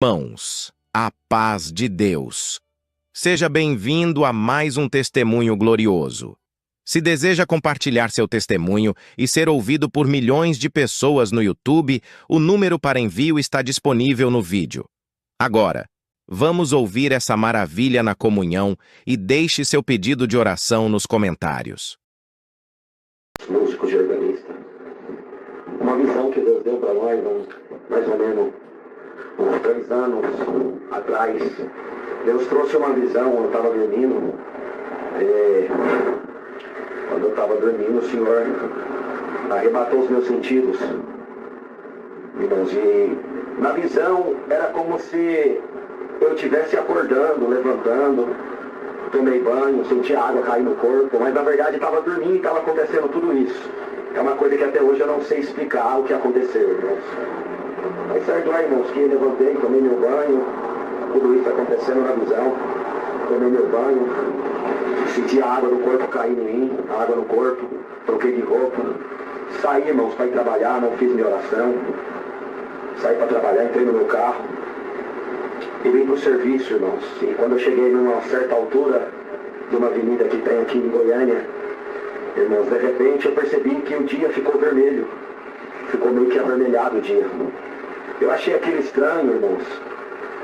Irmãos, a paz de Deus. Seja bem-vindo a mais um testemunho glorioso. Se deseja compartilhar seu testemunho e ser ouvido por milhões de pessoas no YouTube, o número para envio está disponível no vídeo. Agora, vamos ouvir essa maravilha na comunhão e deixe seu pedido de oração nos comentários. Músico de organista. Uma visão que Deus deu para nós, mais ou menos uns 3 anos atrás. Deus trouxe uma visão, eu estava dormindo. Quando eu estava dormindo, o Senhor arrebatou os meus sentidos. Irmãos, e na visão era como se eu estivesse acordando, levantando, tomei banho, senti água cair no corpo, mas na verdade estava dormindo e estava acontecendo tudo isso. É uma coisa que até hoje eu não sei explicar o que aconteceu, irmãos. Mas certo lá, irmãos, que levantei, tomei meu banho, tudo isso acontecendo na visão, tomei meu banho, senti a água no corpo caindo em mim, a água no corpo, troquei de roupa, saí, irmãos, para ir trabalhar, não fiz minha oração, saí para trabalhar, entrei no meu carro e vim para o serviço, irmãos. E quando eu cheguei numa certa altura de uma avenida que tem aqui em Goiânia, irmãos, de repente eu percebi que o dia ficou vermelho, ficou meio que avermelhado o dia. Eu achei aquilo estranho, irmãos.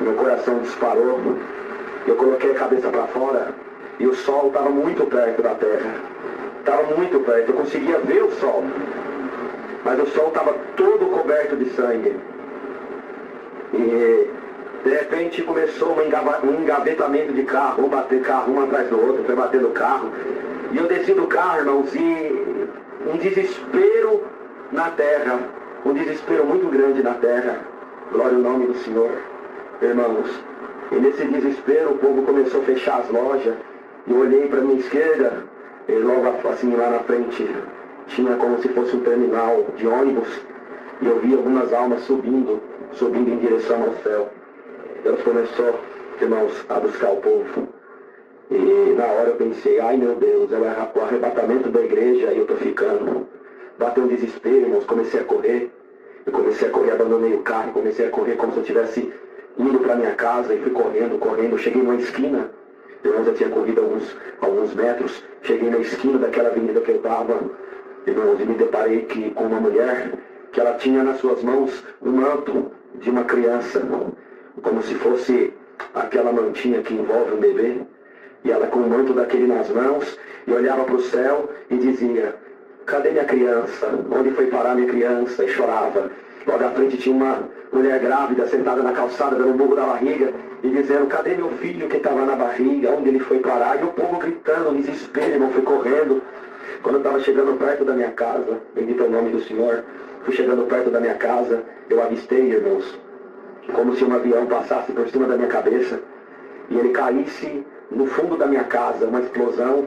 Meu coração disparou. Eu coloquei a cabeça para fora e o sol estava muito perto da terra. Estava muito perto. Eu conseguia ver o sol. Mas o sol estava todo coberto de sangue. E de repente começou um engavetamento de carro. Bater carro um atrás do outro. Foi batendo carro. E eu desci do carro, irmãos, e um desespero na terra. Um desespero muito grande na terra. Glória ao nome do Senhor. Irmãos, e nesse desespero o povo começou a fechar as lojas. Eu olhei para a minha esquerda e logo assim lá na frente tinha como se fosse um terminal de ônibus. E eu vi algumas almas subindo em direção ao céu. Deus começou, irmãos, a buscar o povo. E na hora eu pensei, ai meu Deus, é o arrebatamento da igreja e eu tô ficando. Bateu um desespero, irmãos, comecei a correr. Eu comecei a correr, abandonei o carro, comecei a correr como se eu estivesse indo para minha casa e fui correndo. Cheguei numa esquina, irmãos, eu tinha corrido alguns metros. Cheguei na esquina daquela avenida que eu estava, irmãos, e me deparei com uma mulher que ela tinha nas suas mãos um manto de uma criança, como se fosse aquela mantinha que envolve um bebê. E ela com o manto daquele nas mãos e olhava para o céu e dizia: cadê minha criança? Onde foi parar minha criança? E chorava. Logo à frente tinha uma mulher grávida sentada na calçada, dando um burro da barriga e dizendo: cadê meu filho que estava na barriga? Onde ele foi parar? E o povo gritando, desespero, irmão, foi correndo. Quando eu estava chegando perto da minha casa, bendito é o nome do Senhor, fui chegando perto da minha casa, eu avistei, irmãos, como se um avião passasse por cima da minha cabeça e ele caísse no fundo da minha casa, uma explosão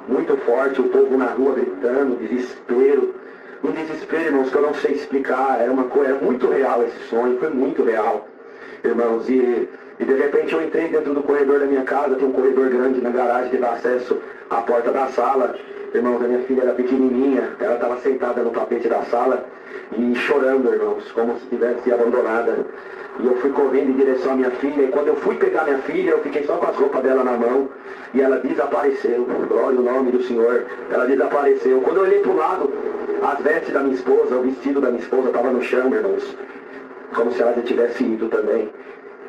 muito forte, o povo na rua gritando, desespero. Um desespero, irmãos, que eu não sei explicar. Era muito real esse sonho, foi muito real, irmãos. E de repente eu entrei dentro do corredor da minha casa, tem um corredor grande na garagem que dá acesso à porta da sala. Irmãos, a minha filha era pequenininha, ela estava sentada no tapete da sala e chorando, irmãos, como se estivesse abandonada. E eu fui correndo em direção à minha filha, e quando eu fui pegar minha filha, eu fiquei só com as roupas dela na mão, e ela desapareceu. Glória ao nome do Senhor, ela desapareceu. Quando eu olhei para o lado, as vestes da minha esposa, o vestido da minha esposa estava no chão, irmãos, como se ela já tivesse ido também.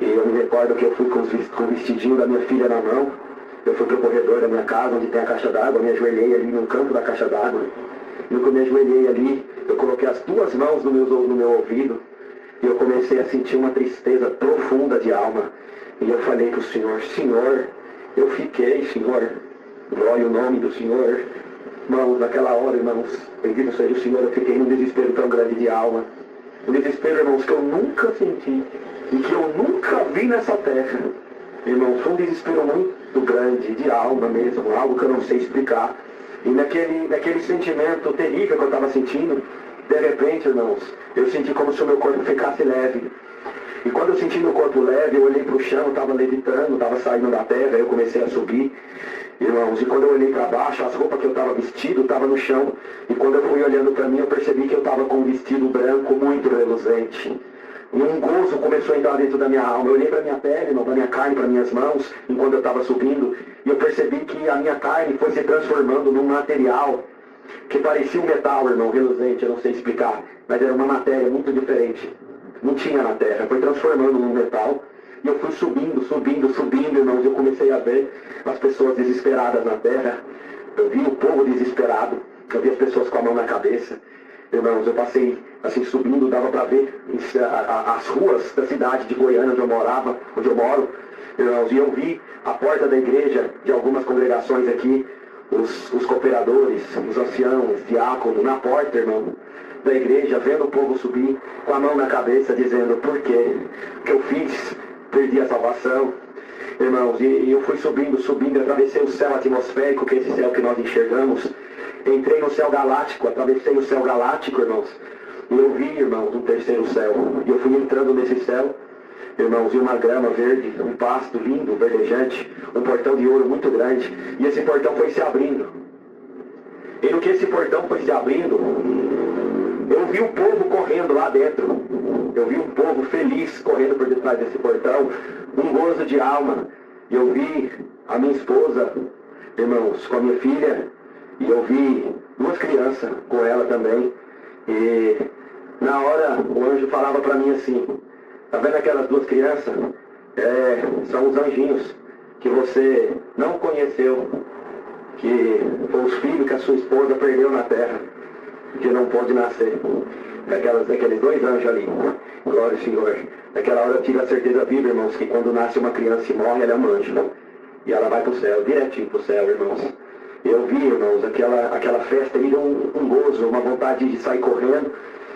E eu me recordo que eu fui com o vestidinho da minha filha na mão, eu fui para o corredor da minha casa, onde tem a caixa d'água, me ajoelhei ali no canto da caixa d'água. E quando eu me ajoelhei ali, eu coloquei as 2 mãos no meu ouvido, e eu comecei a sentir uma tristeza profunda de alma. E eu falei para o Senhor: Senhor, eu fiquei, Senhor, glória ao nome do Senhor. Irmãos, naquela hora, irmãos, bendito seja o Senhor, eu fiquei num desespero tão grande de alma. Um desespero, irmãos, que eu nunca senti e que eu nunca vi nessa terra. Irmãos, foi um desespero muito grande de alma mesmo, algo que eu não sei explicar. E naquele sentimento terrível que eu estava sentindo, de repente, irmãos, eu senti como se o meu corpo ficasse leve. E quando eu senti meu corpo leve, eu olhei para o chão, estava levitando, estava saindo da terra, eu comecei a subir. Irmãos, e quando eu olhei para baixo, as roupas que eu estava vestido estavam no chão. E quando eu fui olhando para mim, eu percebi que eu estava com um vestido branco muito reluzente. E um gozo começou a entrar dentro da minha alma. Eu olhei para minha pele, irmão, para minha carne, para minhas mãos, enquanto eu estava subindo, e eu percebi que a minha carne foi se transformando num material que parecia um metal, irmão, reluzente, eu não sei explicar, mas era uma matéria muito diferente. Não tinha na terra, foi transformando num metal. E eu fui subindo, irmãos, eu comecei a ver as pessoas desesperadas na terra. Eu vi o povo desesperado, eu vi as pessoas com a mão na cabeça. Irmãos, eu passei assim subindo, dava para ver as ruas da cidade de Goiânia, onde eu moro, irmãos, e eu vi a porta da igreja de algumas congregações aqui, os cooperadores, os anciãos, diáconos, na porta, irmão, da igreja, vendo o povo subir com a mão na cabeça, dizendo: por quê? O que eu fiz? Perdi a salvação. Irmãos, e eu fui subindo, atravessei o céu atmosférico, que é esse céu que nós enxergamos. Entrei no céu galáctico, atravessei o céu galáctico, irmãos. E eu vi, irmãos, um terceiro céu. E eu fui entrando nesse céu, irmãos, e uma grama verde, um pasto lindo, verdejante, um portão de ouro muito grande. E esse portão foi se abrindo. E no que esse portão foi se abrindo, eu vi o povo correndo lá dentro. Eu vi um povo feliz correndo por detrás desse portão, um gozo de alma. E eu vi a minha esposa, irmãos, com a minha filha, e eu vi duas crianças com ela também. E na hora o anjo falava para mim assim: tá vendo aquelas duas crianças? São os anjinhos que você não conheceu, que foram os filhos que a sua esposa perdeu na terra, que não pôde nascer. Aqueles dois anjos ali. Glória ao Senhor. Naquela hora eu tive a certeza viva, irmãos, que quando nasce uma criança e morre, ela é um anjo. E ela vai para o céu, direitinho para o céu, irmãos. Eu vi, irmãos, aquela festa, me deu um gozo, uma vontade de sair correndo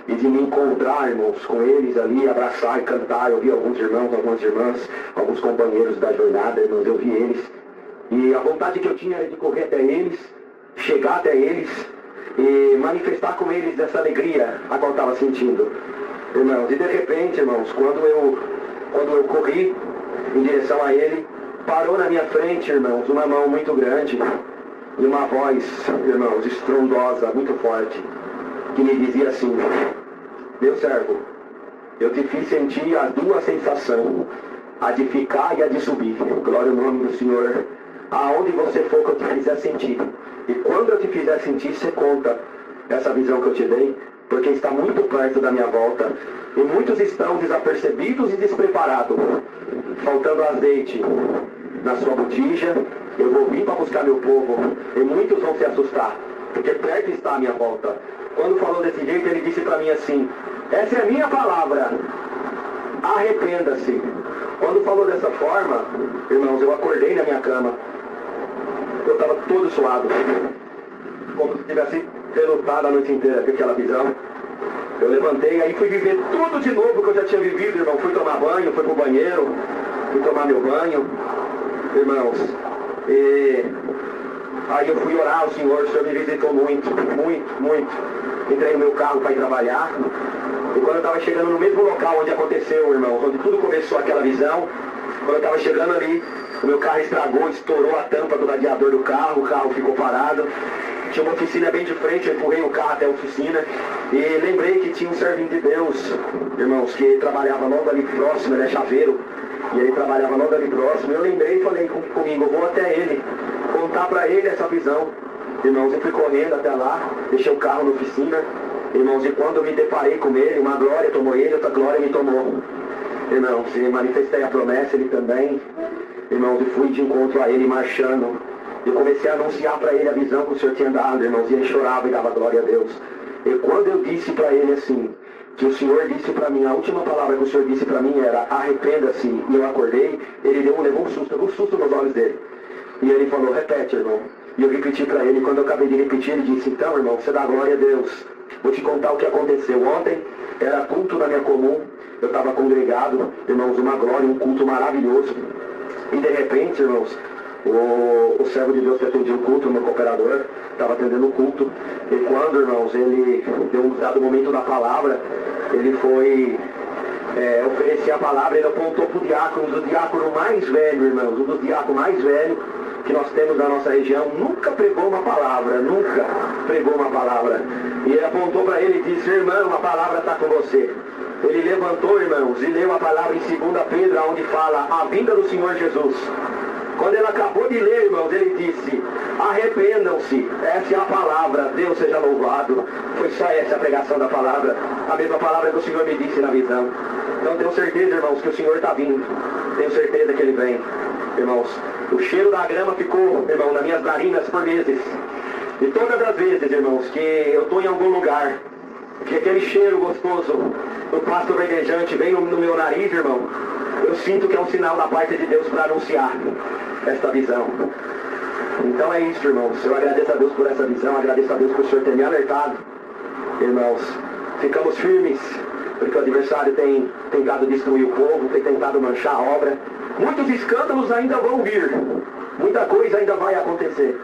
e de me encontrar, irmãos, com eles ali, abraçar e cantar. Eu vi alguns irmãos, algumas irmãs, alguns companheiros da jornada, irmãos, eu vi eles. E a vontade que eu tinha era de correr até eles, chegar até eles e manifestar com eles essa alegria a qual eu estava sentindo, irmãos. E de repente, irmãos, quando eu corri em direção a ele, parou na minha frente, irmãos, uma mão muito grande e uma voz, irmãos, estrondosa, muito forte, que me dizia assim: meu servo, eu te fiz sentir as duas sensações, a de ficar e a de subir. Glória ao nome do Senhor. Aonde você for que eu te fizer sentir, e quando eu te fizer sentir, você conta essa visão que eu te dei, porque está muito perto da minha volta, e muitos estão desapercebidos e despreparados, faltando azeite na sua botija. Eu vou vir para buscar meu povo, e muitos vão se assustar, porque perto está a minha volta. Quando falou desse jeito, ele disse para mim assim: essa é a minha palavra, arrependa-se. Quando falou dessa forma, irmãos, eu acordei na minha cama. Eu estava todo suado, como se tivesse relutado a noite inteira com aquela visão. Eu levantei, aí fui viver tudo de novo que eu já tinha vivido, irmão. Fui tomar banho, fui pro banheiro, fui tomar meu banho, irmãos. E aí eu fui orar ao Senhor. O Senhor me visitou muito, muito, muito. Entrei no meu carro para ir trabalhar. E quando eu estava chegando no mesmo local onde aconteceu, irmãos, onde tudo começou aquela visão, quando eu estava chegando ali, o meu carro estragou, estourou a tampa do radiador do carro, o carro ficou parado. Tinha uma oficina bem de frente, eu empurrei o carro até a oficina e lembrei que tinha um servinho de Deus, irmãos, que trabalhava logo ali próximo, ele é chaveiro, e ele trabalhava logo ali próximo. Eu lembrei e falei comigo: eu vou até ele, contar para ele essa visão. Irmãos, eu fui correndo até lá, deixei o carro na oficina, irmãos, e quando eu me deparei com ele, uma glória tomou ele, outra glória me tomou. Irmãos, e manifestei a promessa, ele também. Irmãos, e fui de encontro a ele marchando. Eu comecei a anunciar para ele a visão que o Senhor tinha dado, irmãos, e ele chorava e dava glória a Deus. E quando eu disse para ele assim, que o Senhor disse para mim, a última palavra que o Senhor disse para mim era: arrependa-se, e eu acordei, ele levou um susto nos olhos dele. E ele falou: repete, irmão. E eu repeti para ele, quando eu acabei de repetir, ele disse: então, irmão, você dá glória a Deus. Vou te contar o que aconteceu. Ontem era culto na minha comum, eu estava congregado, irmãos, uma glória, um culto maravilhoso. E de repente, irmãos, o servo de Deus que atendia o culto, o meu cooperador, estava atendendo o culto. E quando, irmãos, ele deu um dado momento da palavra, ele foi oferecer a palavra, ele apontou para o diácono mais velho, irmãos, um dos diáconos mais velhos que nós temos na nossa região, nunca pregou uma palavra, nunca pregou uma palavra. E ele apontou para ele e disse: irmão, a palavra está com você. ele levantou, irmãos, e leu a palavra em 2 Pedro, onde fala a vinda do Senhor Jesus. Quando ele acabou de ler, irmãos, ele disse: arrependam-se. Essa é a palavra, Deus seja louvado. Foi só essa a pregação da palavra, a mesma palavra que o Senhor me disse na visão. Então tenho certeza, irmãos, que o Senhor está vindo. Tenho certeza que Ele vem, irmãos. O cheiro da grama ficou, irmão, nas minhas narinas por vezes. E todas as vezes, irmãos, que eu estou em algum lugar, que aquele cheiro gostoso do pasto verdejante vem no meu nariz, irmão, eu sinto que é um sinal da parte de Deus para anunciar esta visão. Então é isso, irmãos. Eu agradeço a Deus por essa visão, agradeço a Deus por o Senhor ter me alertado. Irmãos, ficamos firmes, porque o adversário tem tentado destruir o povo, tem tentado manchar a obra. Muitos escândalos ainda vão vir, muita coisa ainda vai acontecer.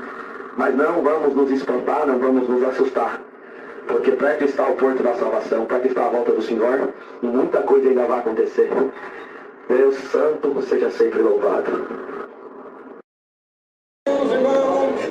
Mas não vamos nos espantar, não vamos nos assustar, porque perto está o porto da salvação, perto está a volta do Senhor, e muita coisa ainda vai acontecer. Deus Santo seja sempre louvado.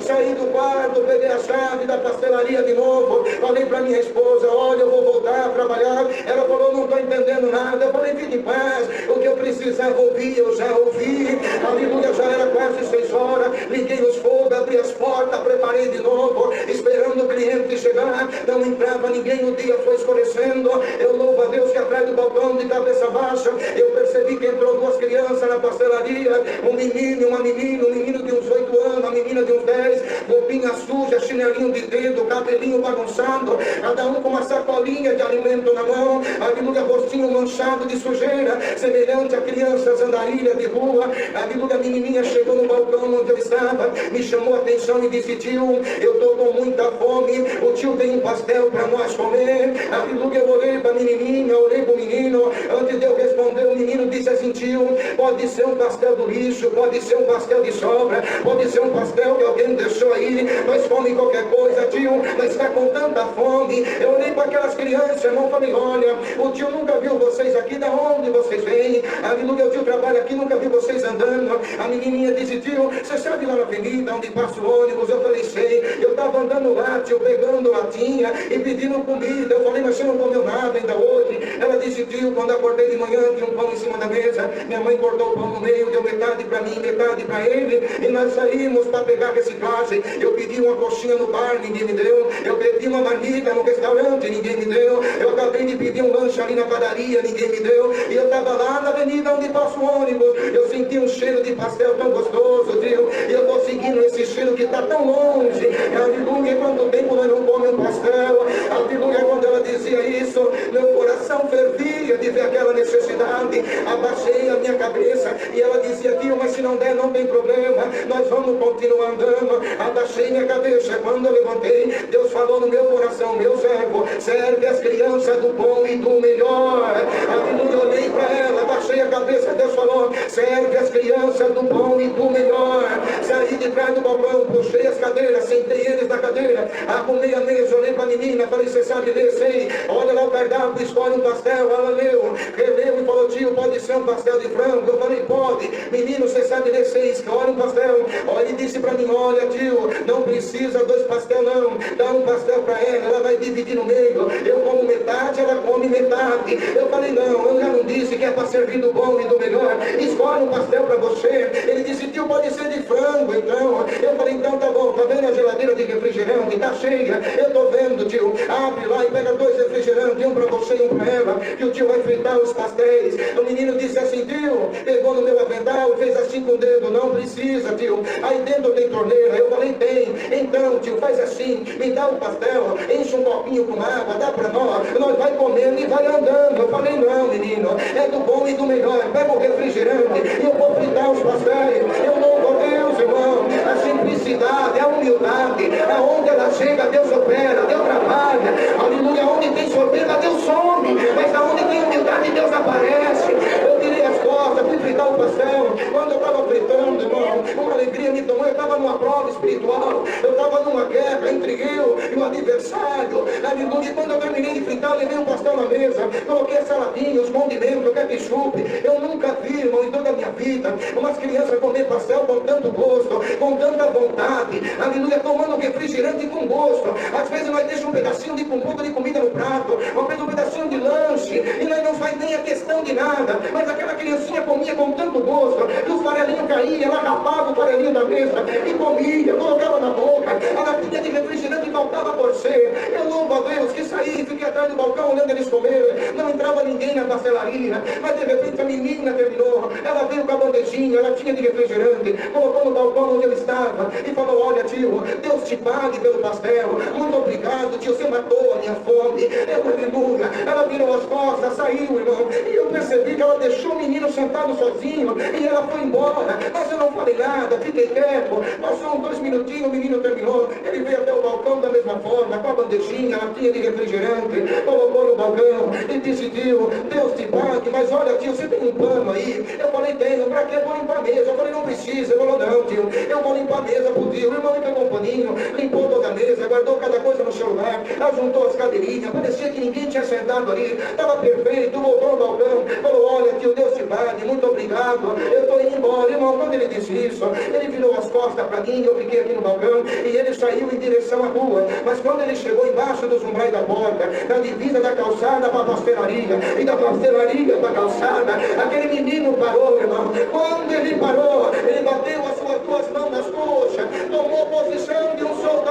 Saí do quarto, peguei a chave da pastelaria de novo, falei para minha esposa: olha, eu vou voltar a trabalhar. Ela falou: não estou entendendo nada. Eu falei: fique em paz, o que eu precisava ouvir, eu já ouvi. Aleluia, já era quase 6 horas, liguei os fogos, abri as portas, preparei de novo, esperando o cliente chegar. Não entrava ninguém, o dia foi escurecendo. Eu louvo a Deus que atrás do balcão, de cabeça baixa, eu percebi que entrou 2 crianças na pastelaria, um menino e uma menina, um menino de uns 8 anos, uma menina de uns 10, roupinha suja, chinelinho de dedo, cabelinho bagunçado, cada um com uma sacolinha de alimento na mão, aleluia, rostinho manchado de sujeira, semelhante a crianças andarilha de rua. Aleluia, a menininha chegou no balcão onde eu estava, me chamou a atenção e disse: tio, eu estou com muita fome, o tio tem um pastel para nós comer. Aleluia, eu olhei para a menininha, olhei para o menino, antes de eu responder, o menino disse assim: tio, pode ser um pastel do lixo, pode ser um pastel de sobra, pode ser um pastel que alguém deixou aí, nós fome qualquer coisa, tio, nós está com tanta fome. Eu olhei para aquelas crianças, irmão, falei: olha, o tio nunca viu vocês aqui, da onde vocês vêm? Aleluia, o tio trabalha aqui, nunca viu vocês andando. A menininha disse: tio, você sabe lá na avenida onde passa o ônibus? Eu falei: sei. Eu estava andando lá, tio, pegando latinha e pedindo comida. Eu falei: mas você não comeu nada ainda hoje? Ela disse: tio, quando acordei de manhã, tinha um pão em cima da mesa, minha mãe cortou o pão no meio, deu metade para mim, metade para ele, e nós saímos para pegar reciclagem. Eu pedi uma coxinha no bar, ninguém me deu. Eu pedi uma marmita no restaurante, ninguém me deu. Eu acabei de pedir um lanche ali na padaria, ninguém me deu. E eu estava lá na avenida onde passa o ônibus, eu senti um cheiro de pastel tão gostoso, tio, e eu estou seguindo esse cheiro que está tão longe. Aleluia, quanto tempo nós não comemos um pastel. Aleluia, quando ela dizia isso, meu coração fervia de ver aquela necessidade. Abaixei a minha cabeça e ela dizia: tio, mas se não der, não tem problema, nós vamos continuar andando. Abaixei minha cabeça, quando eu levantei, Deus falou no meu coração: meu servo, serve as crianças do bom e do melhor. Aleluia, olhei para ela, abaixei a cabeça, Deus falou: serve as crianças do bom e do melhor. Saí de trás do balcão, puxei as cadeiras, sentei eles na cadeira, arrumei a mesa, olhei para a menina, falei: você sabe ler? Sei. Olha lá o cardápio, escolhe um pastel. Ela leu, releu e falou: tio, pode ser um pastel de frango? Eu falei: pode. Menino, você sabe ler? Sei. Escolhe um pastel. Olha, e disse para mim: olha, tio, não precisa 2 pastel não, dá um pastel para ela vai dividir no meio, eu como metade, ela come metade. Eu falei: não, eu já não disse que é para servir do bom e do melhor, escolhe um pastel para você. Ele disse: tio, pode ser de frango então. Eu falei: então tá bom, tá vendo a geladeira de refrigerante? Tá cheia, eu tô vendo, tio, abre lá e pega 2 refrigerantes, um para você e um para ela, que o tio vai fritar os pastéis. O menino disse assim: tio, pegou no meu avental, fez assim com o dedo: não precisa, tio, aí dentro tem torneira. Eu falei: tem. Então, tio, faz assim, me dá um pastel, enche um copinho com água, dá pra nós vai comendo e vai andando. Eu falei: não, menino, é do bom e do melhor, pega o refrigerante e eu vou fritar os pastéis. Eu louvo a Deus, irmão, a simplicidade, a humildade, aonde ela chega, Deus opera, Deus trabalha. Aleluia, onde tem soberba, Deus some, mas aonde tem humildade, Deus aparece. Eu tirei as costas, fui fritar o pastel. Quando eu estava fritando, irmão, uma alegria me tomou. Eu estava numa prova espiritual, eu estava numa guerra entre eu e o adversário. Aleluia, quando eu terminei de fritar, eu levei um pastel na mesa, coloquei a saladinha, os condimentos, o ketchup. Eu nunca vi, irmão, em toda a minha vida, acredita? Umas crianças comendo pastel com tanto gosto, com tanta vontade, aleluia, tomando refrigerante com gosto. Às vezes nós deixamos um pedacinho de um pouco de comida no prato, ou um pedacinho de lanche, e nós não faz nem a questão de nada, mas aquela criancinha comia com tanto gosto, que o farelinho caía, ela rapava o farelinho da mesa, e comia, colocava na boca, a latinha de refrigerante faltava torcer. Eu louvo a Deus que saí, fiquei atrás do balcão olhando eles comerem, não entrava ninguém na pastelaria, mas de repente a menina terminou, ela veio com a bandejinha, ela tinha de refrigerante, colocou no balcão onde eu estava, e falou: olha tio, Deus te pague pelo pastel, muito obrigado tio, você matou a minha fome. Aleluia. Ela virou as costas, saiu, irmão, e eu percebi que ela deixou o menino sentado sozinho, e ela foi embora, mas eu não falei nada, fiquei quieto. Passou uns 2 minutinhos, o menino terminou, ele veio até o balcão da mesma forma, com a bandejinha, a latinha de refrigerante, colocou no balcão e disse: tio, Deus te pague, mas olha tio, você tem um pano aí? Eu falei: tenho. Pra que eu vou limpar a mesa? Eu falei: não precisa. Ele falou: não tio, eu vou limpar a mesa pro tio. O irmão pegou um paninho, limpou toda a mesa, guardou cada coisa no seu lugar, ajuntou as cadeirinhas, parecia que ninguém tinha sentado ali, estava perfeito. Voltou no balcão, falou: olha tio, Deus te pague, muito obrigado, eu estou indo embora. Irmão, quando ele disse isso, ele virou as costas para mim, eu fiquei aqui no balcão, e ele saiu em direção à rua. Mas quando ele chegou embaixo dos umbrais da porta, na divisa da calçada para a pastelaria, e da pastelaria para a calçada, aquele menino parou, irmão. Quando ele parou, ele bateu as suas 2 mãos nas coxas, tomou posição de um soldado.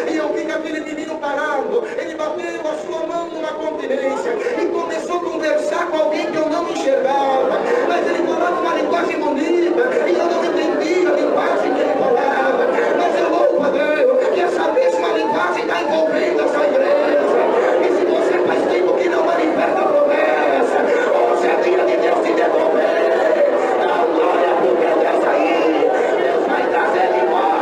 E eu vi aquele menino parado, ele bateu a sua mão numa continência e começou a conversar com alguém que eu não enxergava, mas ele falava uma linguagem bonita e eu não entendia a linguagem que ele falava, mas eu louvo a Deus que essa mesma linguagem está envolvendo essa igreja. E se você faz tempo que não manifesta a promessa, hoje é dia de Deus te devolver. A glória porque Deus aí, Deus vai trazer de volta.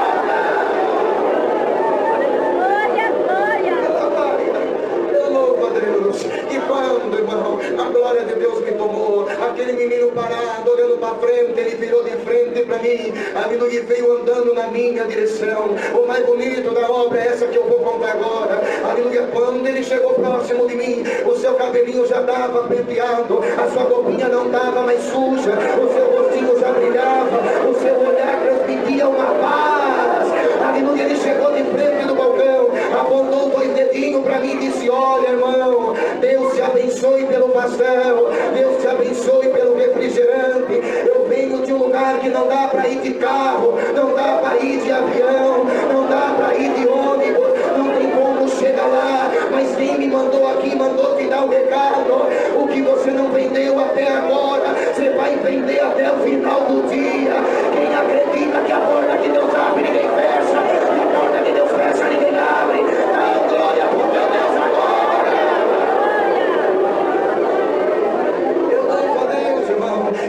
E quando, irmão, a glória de Deus me tomou, aquele menino parado, olhando para frente, ele virou de frente para mim, aleluia, e veio andando na minha direção. O mais bonito da obra é essa que eu vou contar agora, aleluia. Quando ele chegou próximo de mim, o seu cabelinho já estava penteado, a sua roupinha não estava mais suja, o seu rostinho já brilhava, o seu olhar transmitia uma paz, aleluia. Ele chegou de frente do balcão, apontou 2 dedinhos para mim e disse: olha, irmão, Deus te abençoe pelo pastel, Deus te abençoe pelo refrigerante. Eu venho de um lugar que não dá para ir de carro, não dá para ir de avião, não dá para ir de ônibus, não tem como chegar lá, mas quem me mandou aqui mandou te dar um recado. O que você não vendeu até agora, você vai vender até o final do dia. Quem acredita que a porta que Deus abre ninguém fecha, a porta que Deus fecha ninguém abre. Dá glória pro meu Deus agora.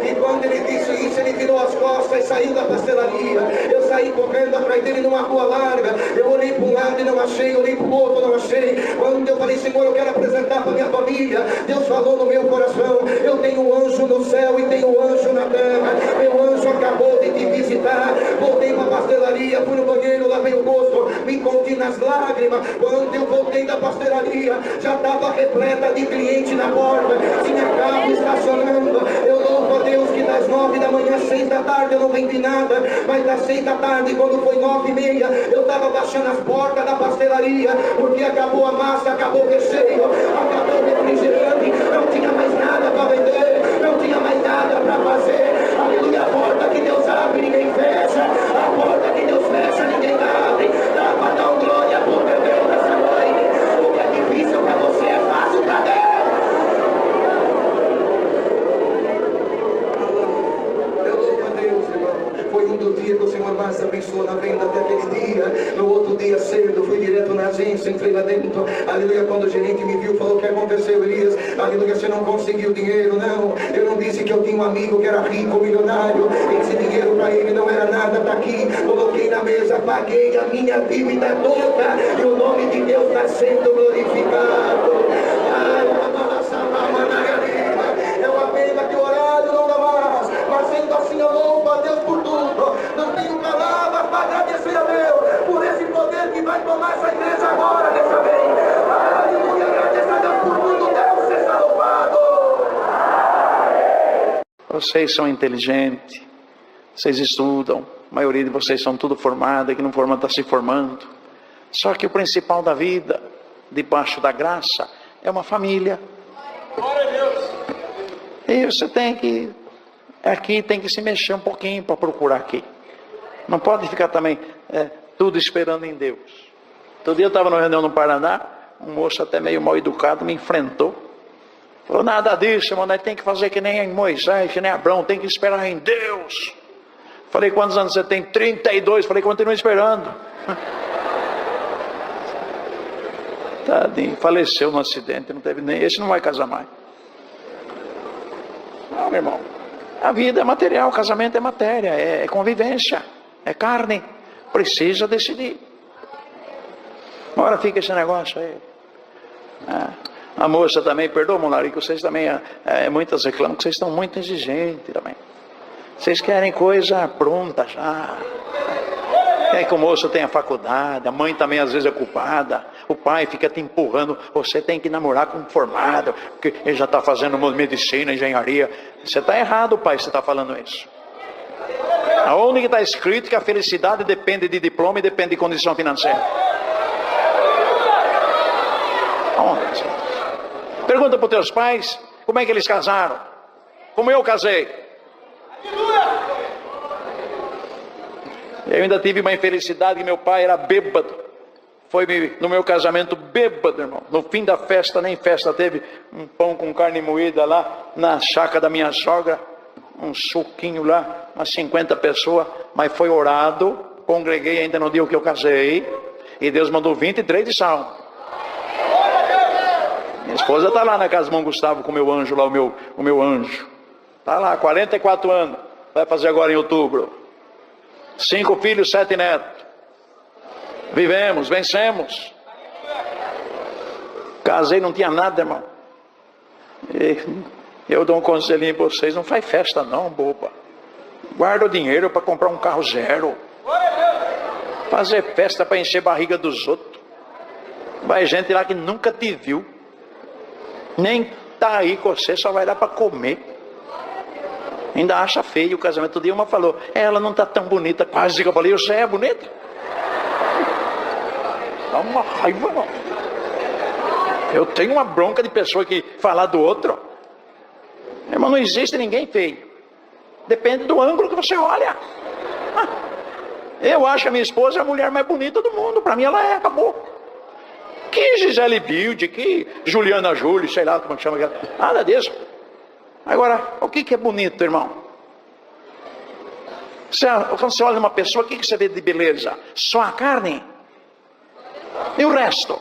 E quando ele disse isso, ele virou as costas e saiu da pastelaria. Eu saí correndo atrás dele numa rua larga. Eu olhei para um lado e não achei, olhei para o outro e não achei. Quando eu falei: Senhor, eu quero apresentar para minha família, Deus falou no meu coração: eu tenho um anjo no céu e tenho um anjo na terra. Meu anjo acabou de te visitar. Voltei para a pastelaria, fui no banheiro, lavei o rosto, me conti nas lágrimas. Quando eu voltei da pastelaria, já estava repleta de cliente na porta, tinha carro estacionando. Eu louvo a Deus que das 9 da manhã às 6 da tarde eu não vendi nada, mas das 6 da tarde, quando foi 9h30, eu estava baixando as portas da pastelaria, porque acabou a massa, acabou o recheio, acabou o refrigerante, não tinha mais nada para vender, não tinha mais nada para fazer. Aleluia. A porta que Deus abre ninguém fecha, a porta que Deus fecha ninguém abre. Dá para dar glória por Deus nessa noite. O que é difícil para você é fácil para Deus. Foi um dos dias que o Senhor mais abençoou na venda até aquele dia. No outro dia cedo, fui direto na agência, entrei lá dentro. Aleluia, quando o gerente me viu, falou: o que aconteceu, Elias? Aleluia, você não conseguiu dinheiro? Não, eu não disse que eu tinha um amigo que era rico, milionário. Esse dinheiro para ele não era nada, tá aqui. Coloquei na mesa, paguei a minha dívida toda. E o nome de Deus está sendo glorificado. É uma pena que o horário não dá mais, mas sendo assim eu louvo a Deus por tudo. Não tenho palavras para agradecer a Deus por esse poder que vai tomar essa igreja vocês são inteligentes, vocês estudam, a maioria de vocês são tudo formado, que não forma está se formando. Só que o principal da vida, debaixo da graça, é uma família. E você tem que, aqui tem que se mexer um pouquinho para procurar aqui. Não pode ficar também tudo esperando em Deus. Todo dia eu estava numa reunião no Paraná, um moço até meio mal educado me enfrentou. Falou, nada disso, mano, tem que fazer que nem Moisés, que nem Abraão, tem que esperar em Deus. Falei, quantos anos você tem? 32. Falei, continua esperando. Tadinho, faleceu no acidente, não teve nem, esse não vai casar mais. Não, meu irmão, a vida é material, o casamento é matéria, é convivência, é carne, precisa decidir. Agora fica esse negócio aí. A moça também, perdoa, Monarico, vocês também, muitas reclamam que vocês estão muito exigentes também. Vocês querem coisa pronta já. Quer que o moço tenha faculdade, a mãe também às vezes é culpada, o pai fica te empurrando, você tem que namorar com um formado, porque ele já está fazendo medicina, engenharia. Você está errado, pai, você está falando isso. Aonde que está escrito que a felicidade depende de diploma e depende de condição financeira? Aonde? Pergunta para os teus pais, como é que eles casaram? Como eu casei? Eu ainda tive uma infelicidade que meu pai era bêbado. Foi no meu casamento bêbado, irmão. No fim da festa, nem festa teve, um pão com carne moída lá na chácara da minha sogra, um suquinho lá, umas 50 pessoas, mas foi orado, congreguei ainda no dia que eu casei, e Deus mandou 23 de salmo. Minha esposa está lá na casa do irmão Gustavo com o meu anjo lá, o meu anjo. Está lá, 44 anos, vai fazer agora em outubro. 5 filhos, 7 netos. Vivemos, vencemos. Casei, não tinha nada, irmão. E eu dou um conselhinho para vocês, não faz festa não, boba. Guarda o dinheiro para comprar um carro zero. Fazer festa para encher a barriga dos outros. Vai gente lá que nunca te viu. Nem tá aí com você, só vai lá para comer. Ainda acha feio o casamento. Outro dia uma falou, ela não está tão bonita. Quase que eu falei, você é bonita? Dá uma raiva, não. Eu tenho uma bronca de pessoa que falar do outro. Irmão, não existe ninguém feio. Depende do ângulo que você olha. Eu acho a minha esposa a mulher mais bonita do mundo. Para mim ela acabou. Que Gisele Bündchen, que Juliana Júlia, sei lá como chama aquela. Nada disso. Agora, o que é bonito, irmão? Quando você olha uma pessoa, o que você vê de beleza? Só a carne? E o resto?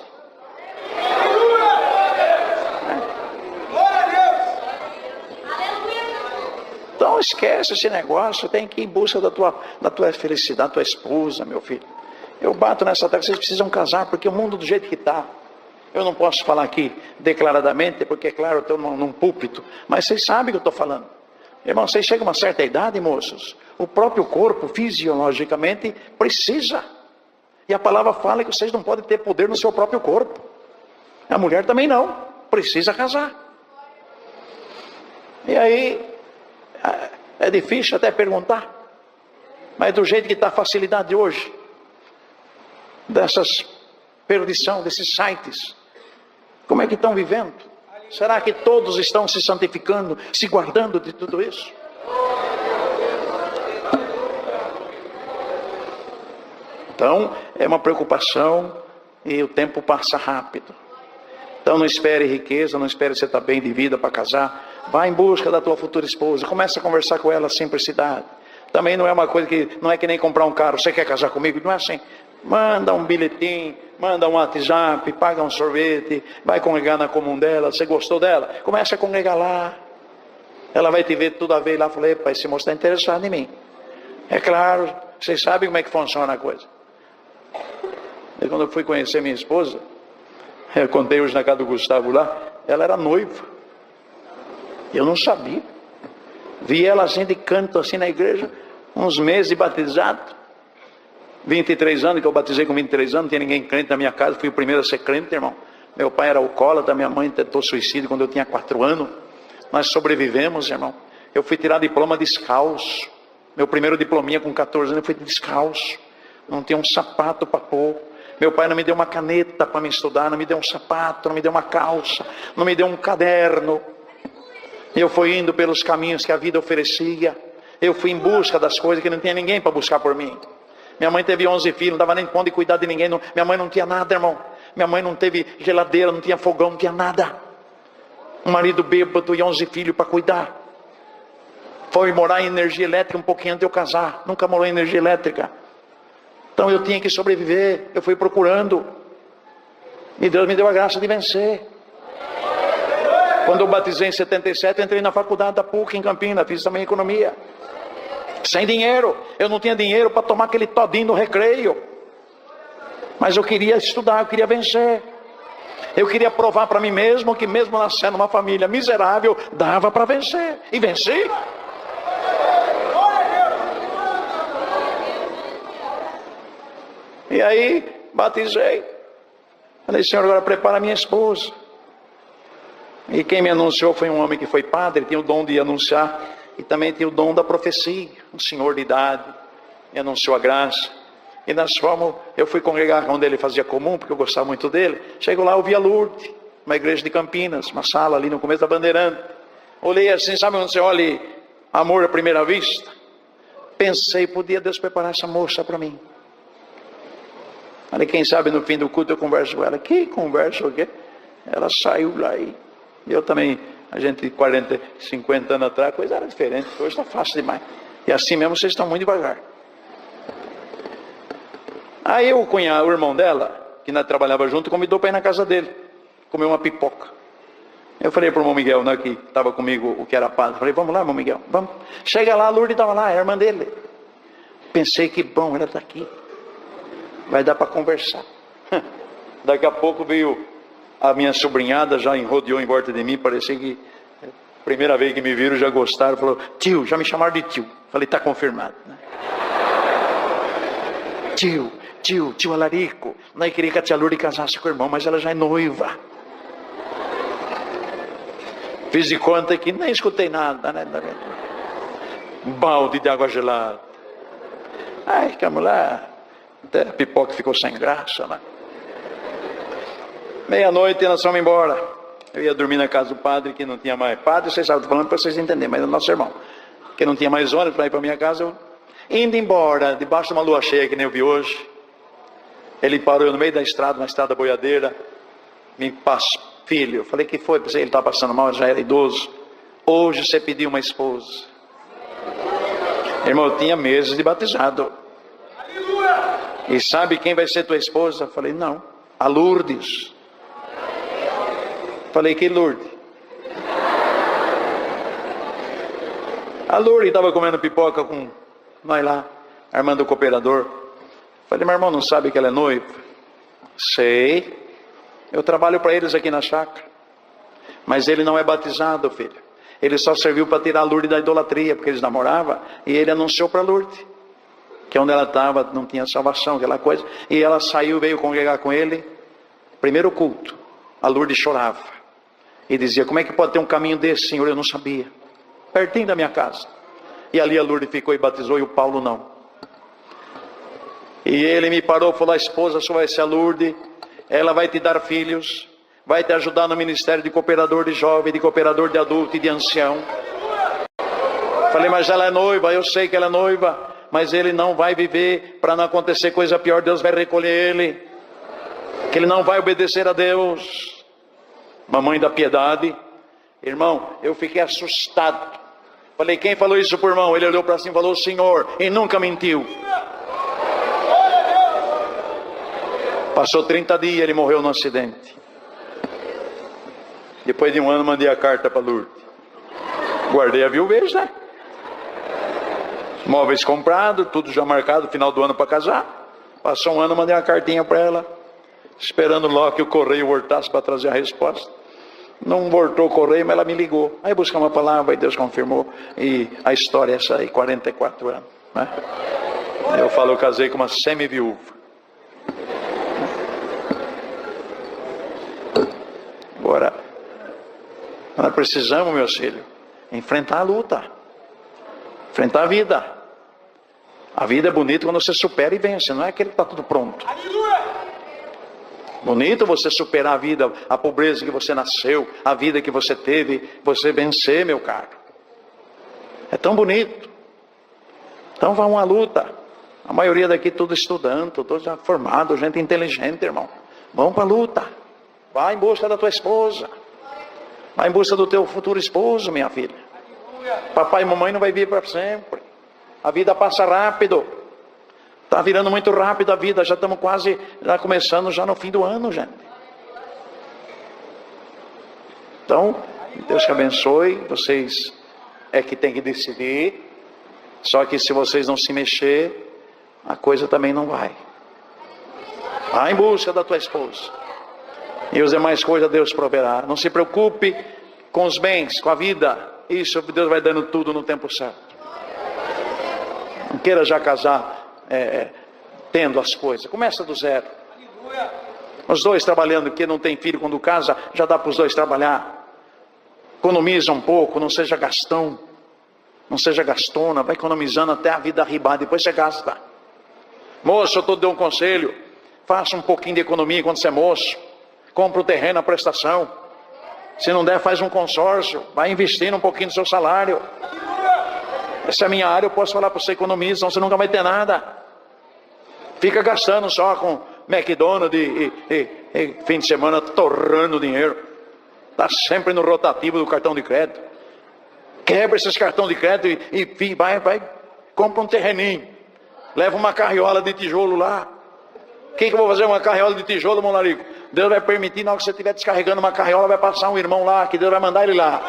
Então esquece esse negócio, tem que ir em busca da tua felicidade, da tua esposa, meu filho. Eu bato nessa tecla, vocês precisam casar, porque o mundo do jeito que está. Eu não posso falar aqui declaradamente, porque é claro, eu estou num púlpito, mas vocês sabem o que eu estou falando. Irmão, vocês chegam a uma certa idade, moços, o próprio corpo, fisiologicamente, precisa. E a palavra fala que vocês não podem ter poder no seu próprio corpo. A mulher também não, precisa casar. E aí, é difícil até perguntar, mas do jeito que está a facilidade hoje, dessas perdição, desses sites, como é que estão vivendo? Será que todos estão se santificando, se guardando de tudo isso? Então, é uma preocupação e o tempo passa rápido. Então não espere riqueza, não espere você estar bem de vida para casar. Vá em busca da tua futura esposa, comece a conversar com ela simplicidade. Também não é uma coisa que, não é que nem comprar um carro, você quer casar comigo? Não é assim. Manda um bilhetinho, manda um WhatsApp, paga um sorvete, vai congregar na comum dela, você gostou dela? Comece a congregar lá. Ela vai te ver tudo a ver lá, falei, pai, esse moço está interessado em mim. É claro, vocês sabem como é que funciona a coisa. E quando eu fui conhecer minha esposa, eu contei hoje na casa do Gustavo lá, ela era noiva. Eu não sabia. Vi ela assim de canto, assim na igreja, uns meses de batizado. 23 anos, que eu batizei com 23 anos, não tinha ninguém crente na minha casa, fui o primeiro a ser crente, irmão. Meu pai era alcoólatra, minha mãe tentou suicídio quando eu tinha 4 anos. Nós sobrevivemos, irmão. Eu fui tirar diploma descalço. Meu primeiro diplominha com 14 anos eu fui descalço. Não tinha um sapato para pôr. Meu pai não me deu uma caneta para me estudar, não me deu um sapato, não me deu uma calça, não me deu um caderno. Eu fui indo pelos caminhos que a vida oferecia. Eu fui em busca das coisas que não tinha ninguém para buscar por mim. Minha mãe teve 11 filhos, não dava nem conta de cuidar de ninguém. Minha mãe não tinha nada, irmão. Minha mãe não teve geladeira, não tinha fogão, não tinha nada. Um marido bêbado e 11 filhos para cuidar. Foi morar em energia elétrica um pouquinho antes de eu casar. Nunca morou em energia elétrica. Então eu tinha que sobreviver. Eu fui procurando. E Deus me deu a graça de vencer. Quando eu batizei em 77, eu entrei na faculdade da PUC em Campinas. Fiz também economia. Sem dinheiro. Eu não tinha dinheiro para tomar aquele todinho no recreio. Mas eu queria estudar, eu queria vencer. Eu queria provar para mim mesmo que mesmo nascendo numa família miserável, dava para vencer. E venci. E aí, batizei. Falei, Senhor, agora prepara a minha esposa. E quem me anunciou foi um homem que foi padre, tinha o dom de anunciar. E também tinha o dom da profecia. Um senhor de idade. Me anunciou a graça. E nós fomos, eu fui congregar onde ele fazia comum, porque eu gostava muito dele. Chego lá, eu vi a Lourdes, uma igreja de Campinas, uma sala ali no começo da Bandeirante. Olhei assim, sabe onde você olha amor à primeira vista? Pensei, podia Deus preparar essa moça para mim. Falei, quem sabe no fim do culto eu converso com ela. Que conversa o quê? Ela saiu lá e eu também, a gente 40, 50 anos atrás, a coisa era diferente, hoje está fácil demais. E assim mesmo vocês estão muito devagar. Aí o cunhado, o irmão dela, que nós trabalhava junto, convidou para ir na casa dele, comer uma pipoca. Eu falei para o irmão Miguel, né, que estava comigo, o que era padre, falei, vamos lá, irmão Miguel, vamos. Chega lá, a Lourdes estava lá, a irmã dele. Pensei, que bom, ela está aqui. Vai dar para conversar. Daqui a pouco veio a minha sobrinhada, já rodeou em volta de mim, parecia que primeira vez que me viram já gostaram, falou, tio, já me chamaram de tio. Falei, está confirmado, né? Tio Alarico, nós queríamos que a tia Lourdes casasse com o irmão, mas ela já é noiva. Fiz de conta que nem escutei nada, né? Um balde de água gelada. Ai, ficamos lá, até a pipoca ficou sem graça, né? Meia-noite nós fomos embora. Eu ia dormir na casa do padre, que não tinha mais. Padre, vocês sabem, estou falando para vocês entenderem, mas é o nosso irmão. Que não tinha mais ônibus para ir para minha casa, eu... Indo embora, debaixo de uma lua cheia, que nem eu vi hoje, ele parou no meio da estrada, na estrada boiadeira, me passou, filho, eu falei, que foi? Ele estava passando mal, já era idoso. Hoje você pediu uma esposa. Irmão, eu tinha meses de batizado. E sabe quem vai ser tua esposa? Eu falei, não, a Lourdes. Falei, que Lourdes? A Lourdes estava comendo pipoca com nós lá, a irmã do cooperador. Falei, meu irmão, não sabe que ela é noiva? Sei. Eu trabalho para eles aqui na chácara. Mas ele não é batizado, filho. Ele só serviu para tirar a Lourdes da idolatria, porque eles namoravam. E ele anunciou para a Lourdes que onde ela estava não tinha salvação, aquela coisa. E ela saiu, veio congregar com ele. Primeiro culto, a Lourdes chorava. E dizia, como é que pode ter um caminho desse, Senhor? Eu não sabia. Pertinho da minha casa. E ali a Lourdes ficou e batizou, e o Paulo não. E ele me parou e falou, a esposa sua vai ser a Lourdes, ela vai te dar filhos, vai te ajudar no ministério de cooperador de jovem, de cooperador de adulto e de ancião. Falei, mas ela é noiva, eu sei que ela é noiva, mas ele não vai viver, para não acontecer coisa pior, Deus vai recolher ele, que ele não vai obedecer a Deus. Mamãe da piedade. Irmão, eu fiquei assustado. Falei, quem falou isso por irmão? Ele olhou para cima e falou, o Senhor, e nunca mentiu. Passou 30 dias, ele morreu num acidente. Depois de um ano, mandei a carta para Lourdes. Guardei a viuvez, né? Móveis comprados, tudo já marcado, final do ano para casar. Passou um ano, mandei uma cartinha para ela, esperando logo que o correio voltasse para trazer a resposta. Não voltou o correio, mas ela me ligou. Aí buscou uma palavra e Deus confirmou. E a história é essa aí, 44 anos, né? Eu falo, eu casei com uma semi-viúva. Agora, nós precisamos, meus filhos, enfrentar a luta. Enfrentar a vida. A vida é bonita quando você supera e vence, não é aquele que está tudo pronto. Bonito você superar a vida, a pobreza que você nasceu, a vida que você teve, você vencer, meu caro. É tão bonito. Então vamos à luta. A maioria daqui tudo estudando, tudo já formado, gente inteligente, irmão. Vamos para a luta. Vai em busca da tua esposa. Vai em busca do teu futuro esposo, minha filha. Papai e mamãe não vai vir para sempre. A vida passa rápido. Está virando muito rápido a vida. Já estamos quase, já começando já no fim do ano, gente. Então, Deus te abençoe. Vocês é que tem que decidir. Só que se vocês não se mexer, a coisa também não vai. Vai em busca da tua esposa. E as demais coisas Deus proverá. Não se preocupe com os bens, com a vida. Isso Deus vai dando tudo no tempo certo. Não queira já casar tendo as coisas. Começa do zero. Os dois trabalhando, que não tem filho, quando casa, já dá para os dois trabalhar. Economiza um pouco, não seja gastão. Não seja gastona, vai economizando até a vida arribar, depois você gasta. Moço, eu te dou um conselho. Faça um pouquinho de economia quando você é moço. Compra o terreno à prestação. Se não der, faz um consórcio. Vai investindo um pouquinho do seu salário. Essa é a minha área, eu posso falar para você economizar, senão você nunca vai ter nada. Fica gastando só com McDonald's e fim de semana torrando dinheiro. Está sempre no rotativo do cartão de crédito. Quebra esses cartões de crédito e vai, compra um terreninho. Leva uma carriola de tijolo lá. O que eu vou fazer uma carriola de tijolo, Monarico? Deus vai permitir, na hora que você estiver descarregando uma carriola, vai passar um irmão lá, que Deus vai mandar ele lá.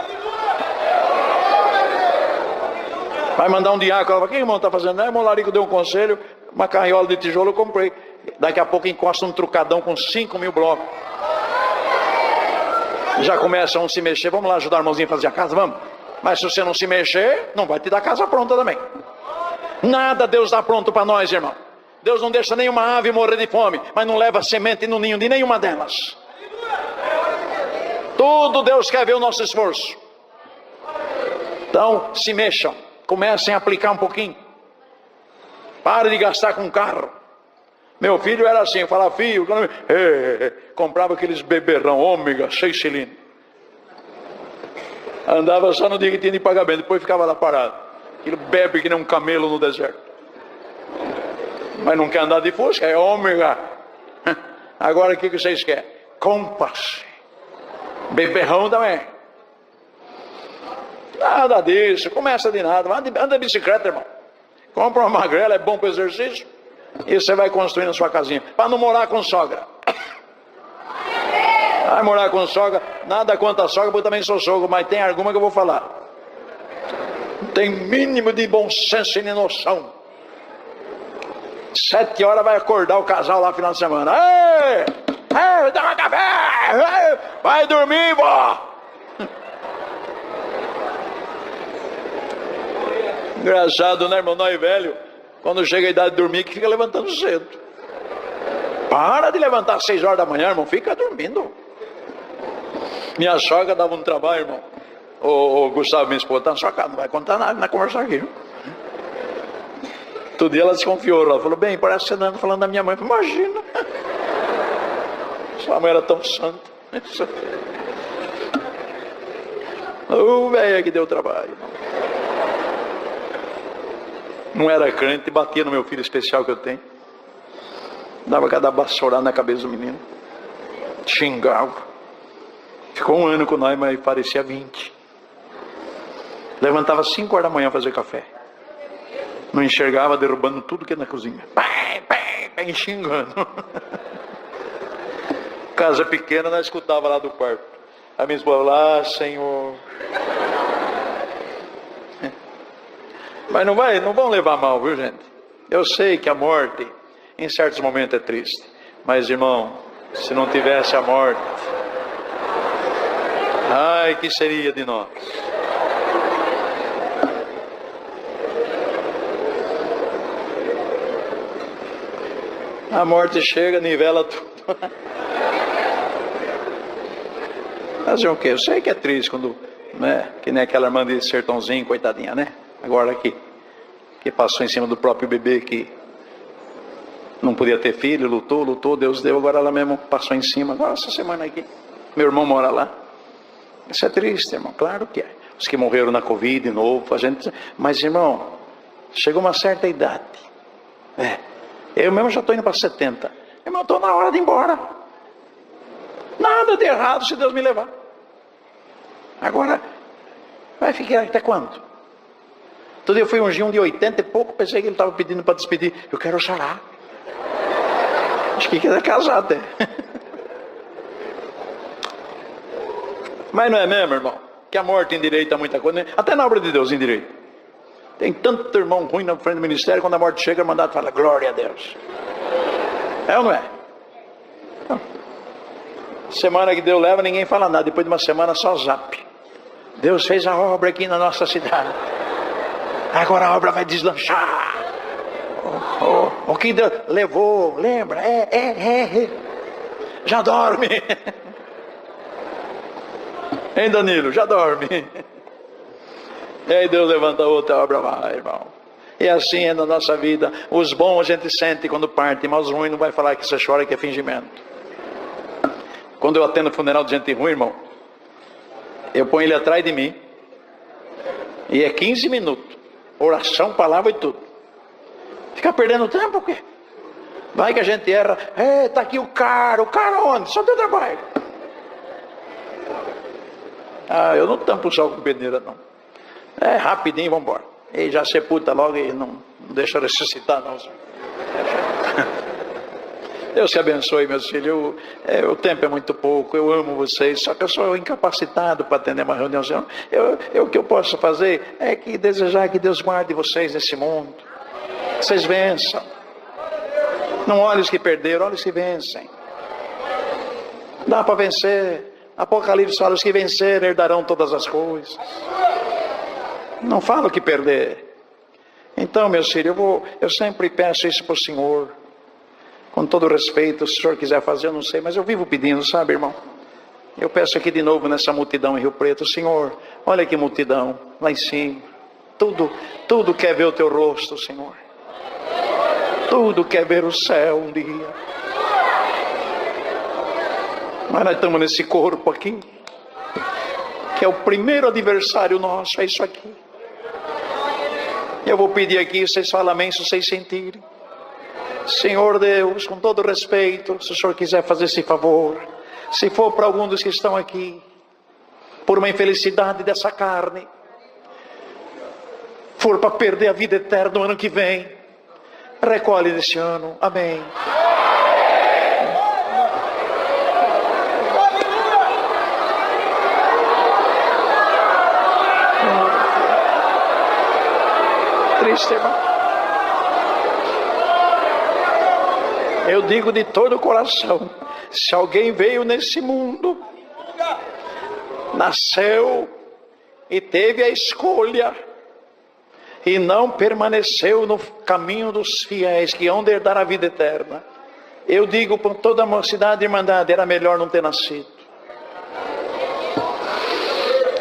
Vai mandar um diácono, o que o irmão está fazendo? Monarico deu um conselho, uma carriola de tijolo eu comprei. Daqui a pouco encosta um trucadão com 5.000 blocos. Já começam a se mexer, vamos lá ajudar o irmãozinho a fazer a casa, vamos. Mas se você não se mexer, não vai te dar casa pronta também. Nada Deus dá pronto para nós, irmão. Deus não deixa nenhuma ave morrer de fome, mas não leva semente no ninho de nenhuma delas. Tudo Deus quer ver o nosso esforço. Então, se mexam. Comecem a aplicar um pouquinho. Pare de gastar com carro. Meu filho era assim, eu falava, filho, comprava aqueles beberrão ômega, 6 cilindros. Andava só no dia que tinha de pagamento, depois ficava lá parado. Aquilo bebe que nem um camelo no deserto. Mas não quer andar de Fusca, é ômega. Agora o que vocês querem? Compass. Beberrão também. Nada disso, começa de nada. Anda de bicicleta, irmão. Compra uma magrela, é bom para o exercício. E você vai construindo a sua casinha. Para não morar com sogra. Vai morar com sogra, nada contra a sogra, porque eu também sou sogro, mas tem alguma que eu vou falar. Tem mínimo de bom senso e de noção. 7 horas vai acordar o casal lá no final de semana. Ei, dá um café! Vai dormir, vó! Engraçado, né, irmão? Nós velho, quando chega a idade de dormir, que fica levantando cedo. Para de levantar às 6 horas da manhã, irmão. Fica dormindo. Minha sogra dava um trabalho, irmão. O Gustavo, minha esposa, tá na sua casa, não vai contar nada na conversa aqui. Todo dia ela desconfiou. Ela falou, bem, parece que você anda falando da minha mãe. Imagina. Sua mãe era tão santa. Velho que deu trabalho. Não era crente, batia no meu filho especial que eu tenho. Dava cada vassourada na cabeça do menino. Xingava. Ficou 1 ano com nós, mas parecia 20. Levantava 5 horas da manhã a fazer café. Não enxergava, derrubando tudo que é na cozinha. Pai, xingando. Casa pequena, nós escutava lá do quarto. A minha esposa lá, Senhor. Mas não vão levar mal, viu, gente? Eu sei que a morte, em certos momentos, é triste. Mas, irmão, se não tivesse a morte, ai, que seria de nós? A morte chega, nivela tudo. Fazer o quê? Eu sei que é triste quando, né? Que nem aquela irmã de Sertãozinho, coitadinha, né? Agora aqui. que passou em cima do próprio bebê, que não podia ter filho, lutou, Deus deu, agora ela mesmo passou em cima, agora essa semana aqui. Meu irmão mora lá. Isso é triste, irmão, claro que é. Os que morreram na Covid de novo, mas irmão, chegou uma certa idade. Eu mesmo já estou indo para 70. Irmão, estou na hora de ir embora. Nada de errado se Deus me levar. Agora, vai ficar até quando? Todo dia eu fui ungir um de 80 e pouco, pensei que ele estava pedindo para despedir. Eu quero chorar. Acho que quer casar até. Mas não é mesmo, irmão? Que a morte endireita muita coisa, né? Até na obra de Deus endireita. Tem tanto irmão ruim na frente do ministério, quando a morte chega, o mandato fala, glória a Deus. É ou não é? Então, semana que Deus leva, ninguém fala nada. Depois de uma semana, só zap. Deus fez a obra aqui na nossa cidade. Agora a obra vai deslanchar. O que Deus levou, lembra? Já dorme. Hein, Danilo? Já dorme. E aí Deus levanta outra obra, vai, irmão. E assim é na nossa vida. Os bons a gente sente quando parte, mas os ruins não vai falar que você chora, que é fingimento. Quando eu atendo funeral de gente ruim, irmão, eu ponho ele atrás de mim, e é 15 minutos, oração, palavra e tudo. Ficar perdendo tempo o quê? Vai que a gente erra. Tá aqui o cara onde? Só deu trabalho. Eu não tampo o sol com peneira, não. Rapidinho, vamos embora. E já sepulta logo e não deixa ressuscitar, não. Deus te abençoe, meus filhos. O tempo é muito pouco, eu amo vocês, só que eu sou incapacitado para atender uma reunião. O que eu posso fazer é que desejar que Deus guarde vocês nesse mundo. Vocês vençam. Não olhe os que perderam, olhe os que vencem. Dá para vencer. Apocalipse fala, os que vencerem herdarão todas as coisas. Não fala o que perder. Então, meus filhos, eu sempre peço isso para o Senhor. Com todo respeito, se o Senhor quiser fazer, eu não sei, mas eu vivo pedindo, sabe, irmão? Eu peço aqui de novo nessa multidão em Rio Preto, Senhor, olha que multidão, lá em cima. Tudo quer ver o teu rosto, Senhor. Tudo quer ver o céu um dia. Mas nós estamos nesse corpo aqui, que é o primeiro adversário nosso, é isso aqui. Eu vou pedir aqui, vocês falam amém se vocês sentirem. Senhor Deus, com todo respeito, se o Senhor quiser fazer esse favor, se for para algum dos que estão aqui, por uma infelicidade dessa carne, for para perder a vida eterna no ano que vem, recolhe nesse ano, amém. Triste, irmão. Eu digo de todo o coração, se alguém veio nesse mundo, nasceu e teve a escolha e não permaneceu no caminho dos fiéis que hão de herdar a vida eterna, eu digo por toda a mocidade e irmandade, era melhor não ter nascido.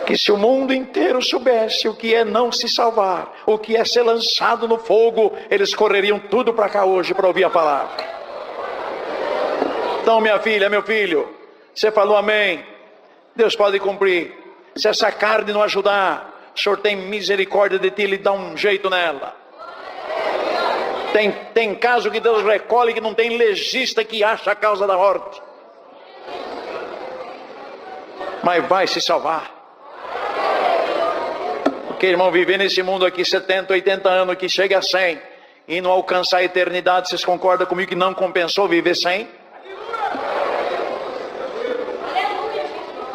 Que se o mundo inteiro soubesse o que é não se salvar, o que é ser lançado no fogo, eles correriam tudo para cá hoje para ouvir a palavra. Então, minha filha, meu filho, você falou amém, Deus pode cumprir. Se essa carne não ajudar, o Senhor tem misericórdia de ti, Ele dá um jeito nela. Tem caso que Deus recolhe que não tem legista que acha a causa da morte, mas vai se salvar. Porque, irmão, viver nesse mundo aqui 70, 80 anos, que chega a 100 e não alcançar a eternidade, vocês concordam comigo que não compensou viver 100?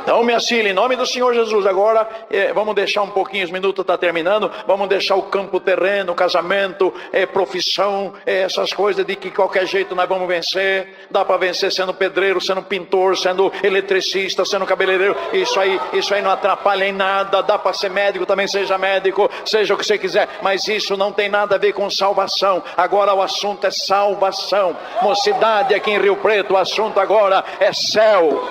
Então, minha filha, em nome do Senhor Jesus, agora vamos deixar um pouquinho, os minutos estão terminando, vamos deixar o campo terreno, casamento, profissão, essas coisas de que qualquer jeito nós vamos vencer. Dá para vencer sendo pedreiro, sendo pintor, sendo eletricista, sendo cabeleireiro, isso aí não atrapalha em nada. Dá para ser médico, também seja médico, seja o que você quiser, mas isso não tem nada a ver com salvação. Agora o assunto é salvação. Mocidade aqui em Rio Preto, o assunto agora é céu.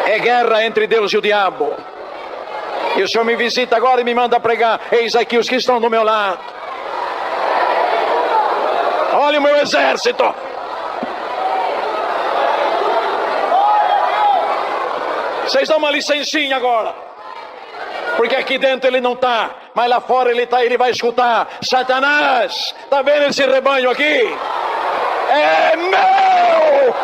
É guerra entre Deus e o diabo. E o Senhor me visita agora e me manda pregar. Eis aqui os que estão do meu lado. Olha o meu exército. Vocês dão uma licencinha agora. Porque aqui dentro ele não está, mas lá fora ele está, ele vai escutar. Satanás, está vendo esse rebanho aqui? É meu!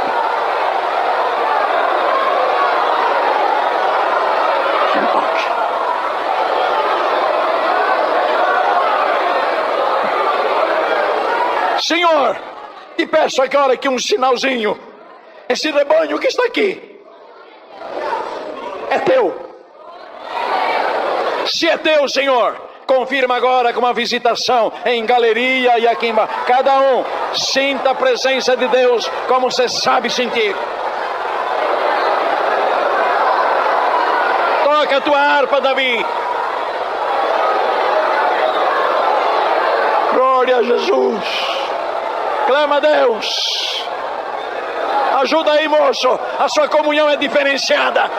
Senhor, te peço agora aqui um sinalzinho. Esse rebanho que está aqui é teu. Se é teu, Senhor, confirma agora com uma visitação em galeria e aqui embaixo. Cada um sinta a presença de Deus como você sabe sentir. Toca a tua harpa, Davi. Glória a Jesus. Clama a Deus. Ajuda aí, moço. A sua comunhão é diferenciada.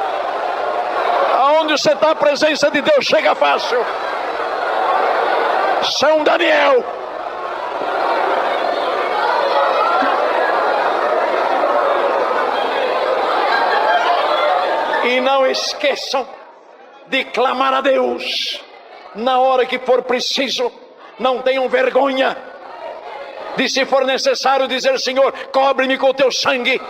Aonde você está, a presença de Deus chega fácil. São Daniel. E não esqueçam de clamar a Deus na hora que for preciso. Não tenham vergonha de, se for necessário, dizer: Senhor, cobre-me com o teu sangue.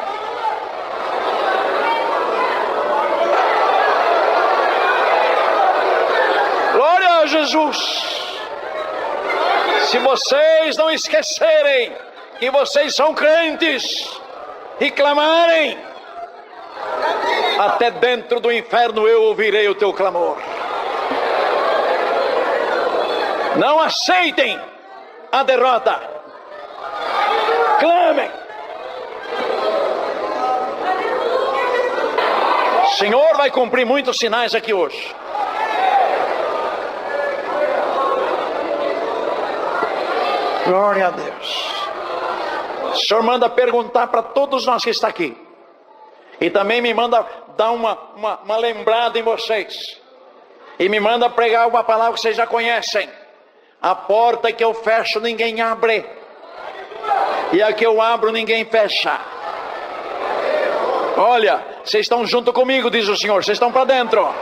Glória a Jesus. Se vocês não esquecerem que vocês são crentes e clamarem, até dentro do inferno eu ouvirei o teu clamor. Não aceitem a derrota. Clamem. O Senhor vai cumprir muitos sinais aqui hoje. Glória a Deus. O Senhor manda perguntar para todos nós que está aqui. E também me manda dar uma lembrada em vocês. E me manda pregar uma palavra que vocês já conhecem. A porta que eu fecho ninguém abre. E a que eu abro ninguém fecha. Olha, vocês estão junto comigo, diz o Senhor. Vocês estão para dentro.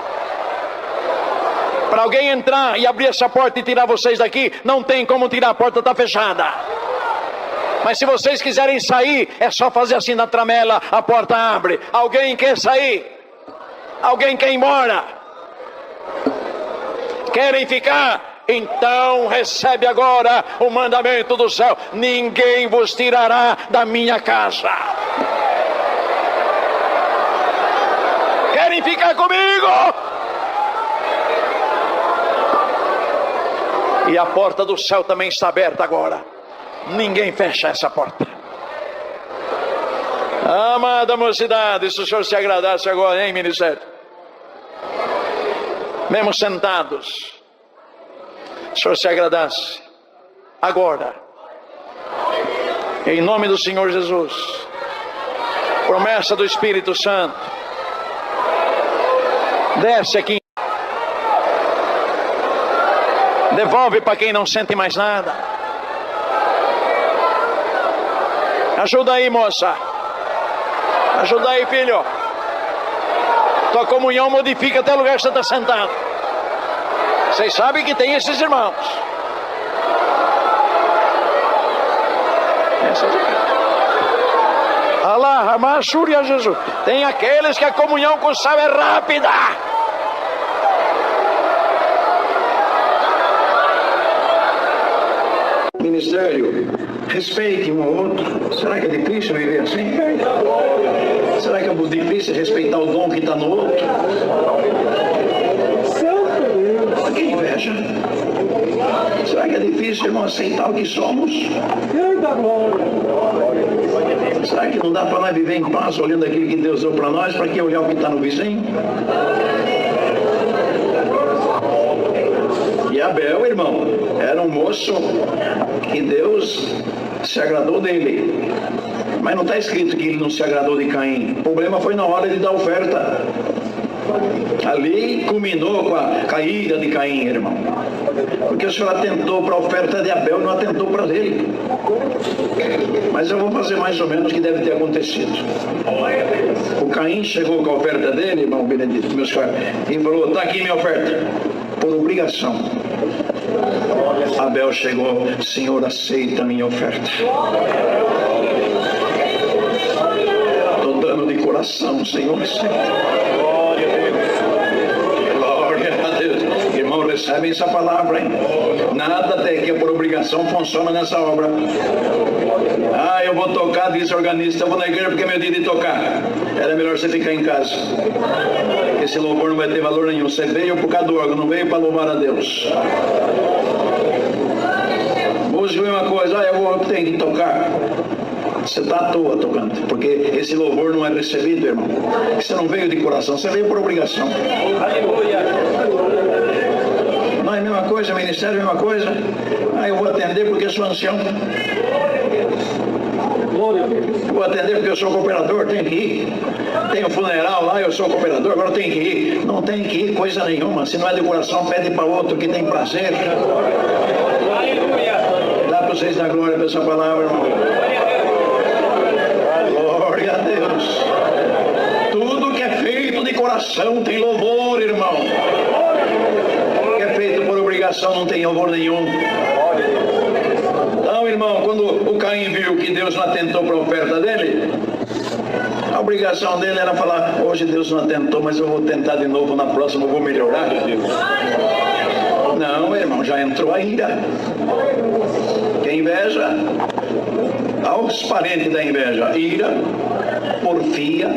Para alguém entrar e abrir essa porta e tirar vocês daqui, não tem como tirar, a porta está fechada. Mas se vocês quiserem sair, é só fazer assim na tramela, a porta abre. Alguém quer sair? Alguém quer ir embora? Querem ficar? Então recebe agora o mandamento do céu: ninguém vos tirará da minha casa. Querem ficar comigo? E a porta do céu também está aberta agora. Ninguém fecha essa porta. Amada mocidade, se o Senhor se agradasse agora, hein, ministério? Mesmo sentados, se o Senhor se agradasse agora, em nome do Senhor Jesus, promessa do Espírito Santo, desce aqui. Devolve para quem não sente mais nada. Ajuda aí, moça. Ajuda aí, filho. Tua comunhão modifica até o lugar que você está sentado. Vocês sabem que tem esses irmãos. Alá, Amashúria, Jesus. Tem aqueles que a comunhão com o céu é rápida. Ministério, respeite um ao outro. Será que é difícil viver assim? Será que é difícil respeitar o dom que está no outro? Que inveja. Será que é difícil, irmão, aceitar o que somos? Será que não dá para nós viver em paz olhando aquilo que Deus deu para nós? Para que olhar o que está no vizinho? E Abel, irmão, era um moço que Deus se agradou dele. Mas não está escrito que ele não se agradou de Caim. O problema foi na hora de dar oferta. Ali culminou com a ira de Caim, irmão. Porque o Senhor atentou para a oferta de Abel, não atentou para ele. Mas eu vou fazer mais ou menos o que deve ter acontecido. O Caim chegou com a oferta dele, irmão Benedito, meus caros, e falou: está aqui minha oferta, por obrigação. Abel chegou: Senhor, aceita a minha oferta. Estou dando de coração, Senhor, aceita. Irmão, recebe essa palavra, hein? Nada até que é por obrigação funciona nessa obra. Ah, eu vou tocar, diz organista, eu vou na igreja porque é meu dia de tocar. Era melhor você ficar em casa. Esse louvor não vai ter valor nenhum. Você veio por causa do órgão, não veio para louvar a Deus. Música é uma coisa, eu tenho que tocar. Você está à toa tocando, porque esse louvor não é recebido, irmão. Você não veio de coração, você veio por obrigação. Não é a mesma coisa, ministério é a mesma coisa. Eu vou atender porque sou ancião. Eu vou atender porque eu sou cooperador, tenho que ir. Tem um funeral lá, eu sou cooperador, agora tenho que ir. Não tem que ir coisa nenhuma. Se não é de coração, pede para outro que tem prazer. Dá para vocês dar glória para essa palavra, irmão. Glória a Deus. Tudo que é feito de coração tem louvor, irmão. O que é feito por obrigação não tem louvor nenhum. Então, irmão, quando o Caim viu que Deus não atentou para a oferta dele, a obrigação dele era falar: hoje Deus não atentou, mas eu vou tentar de novo, na próxima eu vou melhorar. Não, irmão, já entrou a ira. Que inveja? Aos parentes da inveja: ira, porfia,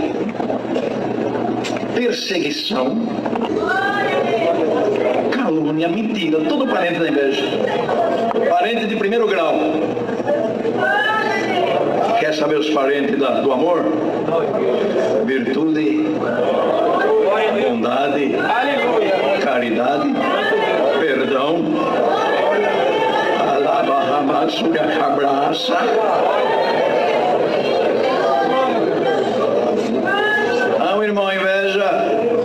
perseguição, calúnia, mentira. Tudo parente da inveja. Parente de primeiro grau. Quer saber os parentes do amor? Virtude, bondade, caridade, perdão, abraça. Não, irmão, inveja,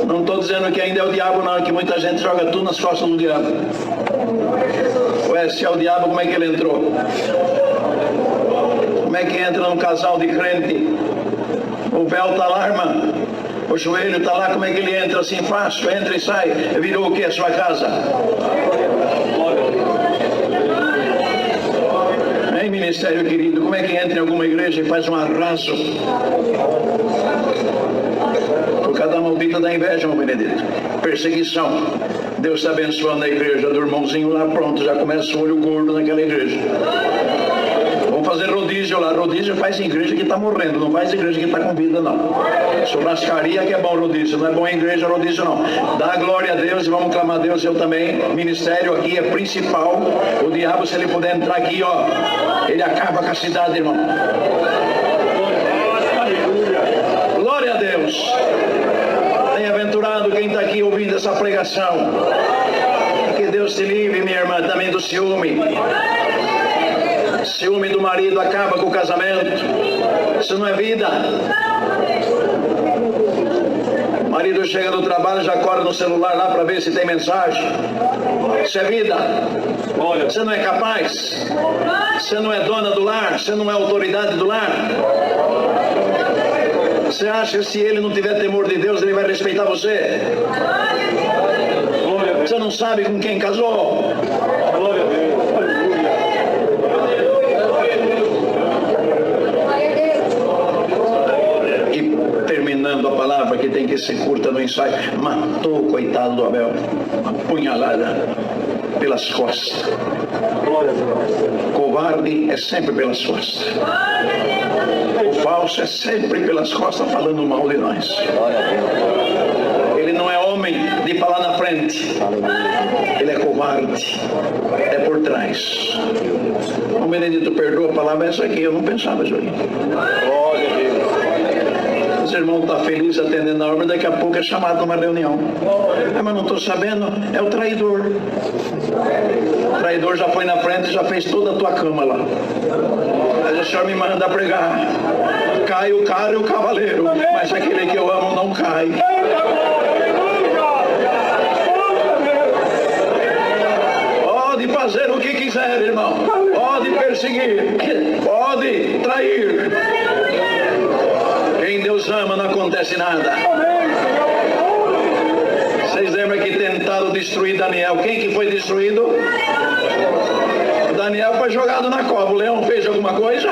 não estou dizendo que ainda é o diabo, não, que muita gente joga tudo nas costas do diabo. Ué, se é o diabo, como é que ele entrou? Como é que entra num casal de crente? O véu está lá, irmã. O joelho está lá, como é que ele entra assim fácil? Entra e sai. Virou o que a sua casa? Hein, ministério querido? Como é que entra em alguma igreja e faz um arraso? Por causa da maldita da inveja, meu Benedito. Perseguição. Deus está abençoando a igreja do irmãozinho lá, pronto, já começa o olho gordo naquela igreja. Vamos fazer rodízio lá. Rodízio faz igreja que está morrendo, não faz igreja que está com vida, não. Churrascaria que é bom rodízio, não é bom igreja rodízio, não. Dá glória a Deus e vamos clamar a Deus. Eu também, ministério aqui é principal. O diabo, se ele puder entrar aqui, ó, ele acaba com a cidade, irmão. Glória a Deus. Bem-aventurado quem está aqui ouvindo essa pregação. Que Deus te livre, minha irmã, também do ciúme. Ciúme do marido acaba com o casamento. Isso não é vida. O marido chega do trabalho, já corre no celular lá para ver se tem mensagem. Isso é vida. Você não é capaz. Você não é dona do lar. Você não é autoridade do lar. Você acha que se ele não tiver temor de Deus, ele vai respeitar você? Você não sabe com quem casou? E terminando a palavra, que tem que ser curta no ensaio, matou o coitado do Abel, uma punhalada pelas costas. Covarde é sempre pelas costas. O falso é sempre pelas costas falando mal de nós. Ele não é homem de falar na frente. Ele é covarde. É por trás. O Benedito perdoa a palavra essa aqui. Eu não pensava isso aqui. Os irmãos estão felizes atendendo a obra. Daqui a pouco é chamado numa reunião. Mas não estou sabendo. É o traidor. O traidor já foi na frente e já fez toda a tua cama lá. Mas o Senhor me manda pregar. Cai o cara e o cavaleiro, mas aquele que eu amo não cai. quiser, irmão. Pode perseguir, pode trair. Quem Deus ama não acontece nada. Vocês lembram que tentaram destruir Daniel? Quem que foi destruído? Daniel foi jogado na cova. O leão fez alguma coisa?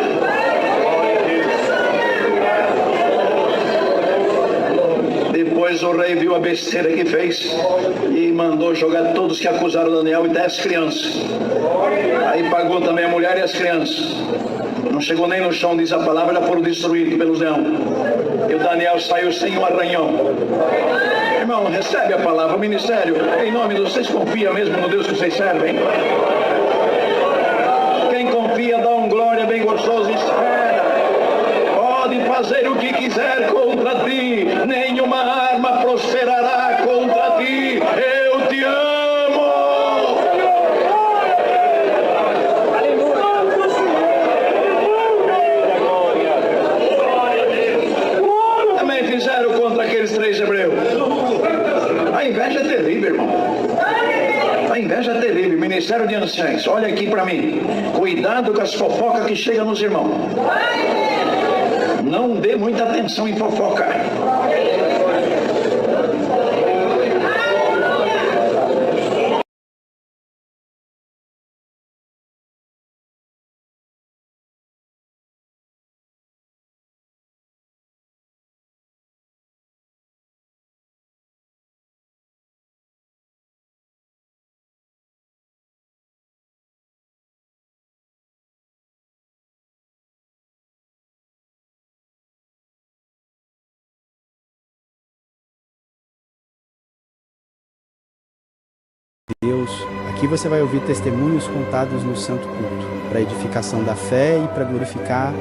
Depois o rei viu a besteira que fez e mandou jogar todos que acusaram Daniel e até as crianças. Aí pagou também a mulher e as crianças. Não chegou nem no chão, diz a palavra, já foram destruídos pelos leões. E o Daniel saiu sem um arranhão. Irmão, recebe a palavra, o ministério, em nome de vocês, confia mesmo no Deus que vocês servem. Quem confia dá um glória bem gostoso e espera. Pode fazer o que quiser contra ti, nenhuma arma prosperará contra ti. Eu te amo. Também fizeram contra aqueles 3 hebreus. A inveja é terrível, irmão. A inveja é terrível. Ministério de Anciãos, olha aqui para mim. Cuidado com as fofocas que chegam nos irmãos. Não dê muita atenção em fofoca. Deus, aqui você vai ouvir testemunhos contados no Santo Culto, para edificação da fé e para glorificar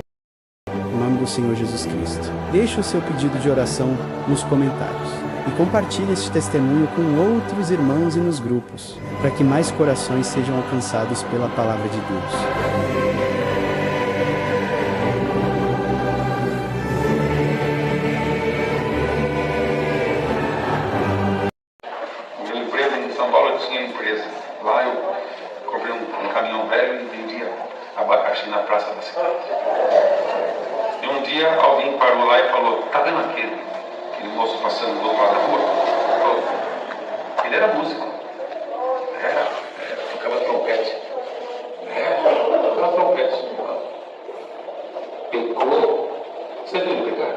o nome do Senhor Jesus Cristo. Deixe o seu pedido de oração nos comentários e compartilhe este testemunho com outros irmãos e nos grupos, para que mais corações sejam alcançados pela palavra de Deus. Lá eu comprei um caminhão velho e vendia abacaxi na praça da cidade. E um dia alguém parou lá e falou: tá vendo aquele moço passando do outro lado da rua? Falou, ele era músico. Tocava trompete. Tocava trompete. Pecou. Você viu pecar?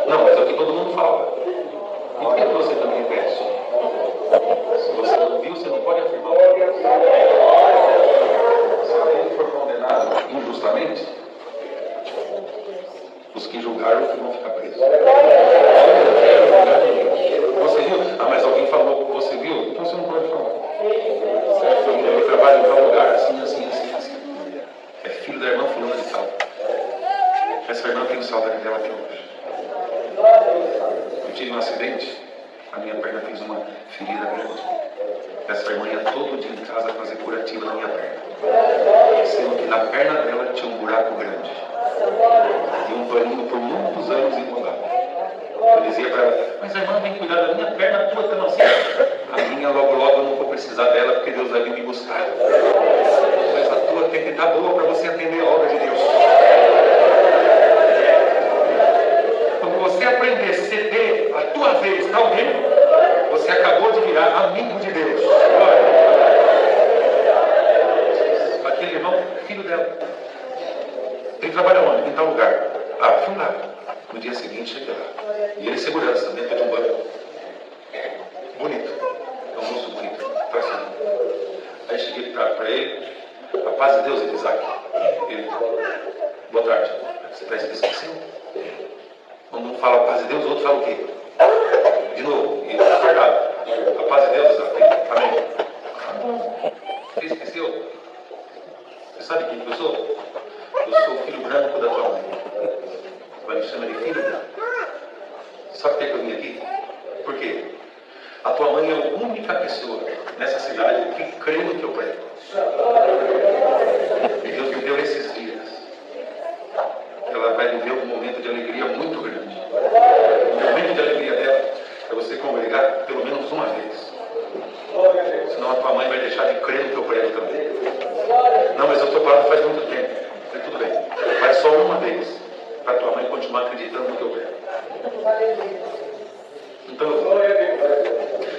Não, mas é o que todo mundo fala. E por que você também repete? Se você não viu, você não pode afirmar. Se alguém for condenado injustamente, os que julgaram que vão ficar presos. Você viu? Ah, mas alguém falou que você viu? Então você não pode falar. Eu trabalho em tal lugar, assim. É filho da irmã fulana de tal. Essa irmã tem saudade dela até hoje. Eu tive um acidente. A minha perna fez uma ferida grande. Essa irmã ia todo dia em casa fazer curativa na minha perna. Sendo que na perna dela tinha um buraco grande. E um paninho por muitos anos enrolado. Eu dizia para ela: mas a irmã vem cuidar da minha perna, a tua tá assim. A minha logo eu não vou precisar dela porque Deus vai vir me buscar. Mas a tua tem que estar boa para você atender a obra de Deus. Quando você aprender a ceder a tua vez para alguém, você acabou de virar amigo de Deus. Aquele irmão, filho dela. Ele trabalha onde? Em tal lugar. Ah, fui lá. No dia seguinte cheguei lá. E ele segurança dentro de um banco. Bonito. É um moço bonito. Fascinante. Aí cheguei para ele. A paz de Deus, Isaac. Ele: boa tarde. Você parece que esqueceu? Quando um fala a paz de Deus, o outro fala o quê? De novo. E fardado. A paz de Deus, Isaac. Amém. Você esqueceu? Você sabe quem eu sou? Eu sou o filho branco da tua mãe. Vai me chamar de filho branco. Sabe por que eu vim aqui? Por quê? A tua mãe é a única pessoa nessa cidade que crê no que eu prego. E Deus me deu esses dias. Ela vai viver um momento de alegria muito grande. O momento de alegria dela é você congregar pelo menos uma vez. Senão a tua mãe vai deixar de crer no que eu prego também. Não, mas eu estou parado faz muito tempo. Eu falei, tudo bem. Vai só uma vez, para tua mãe continuar acreditando no que eu prego. Então eu fui.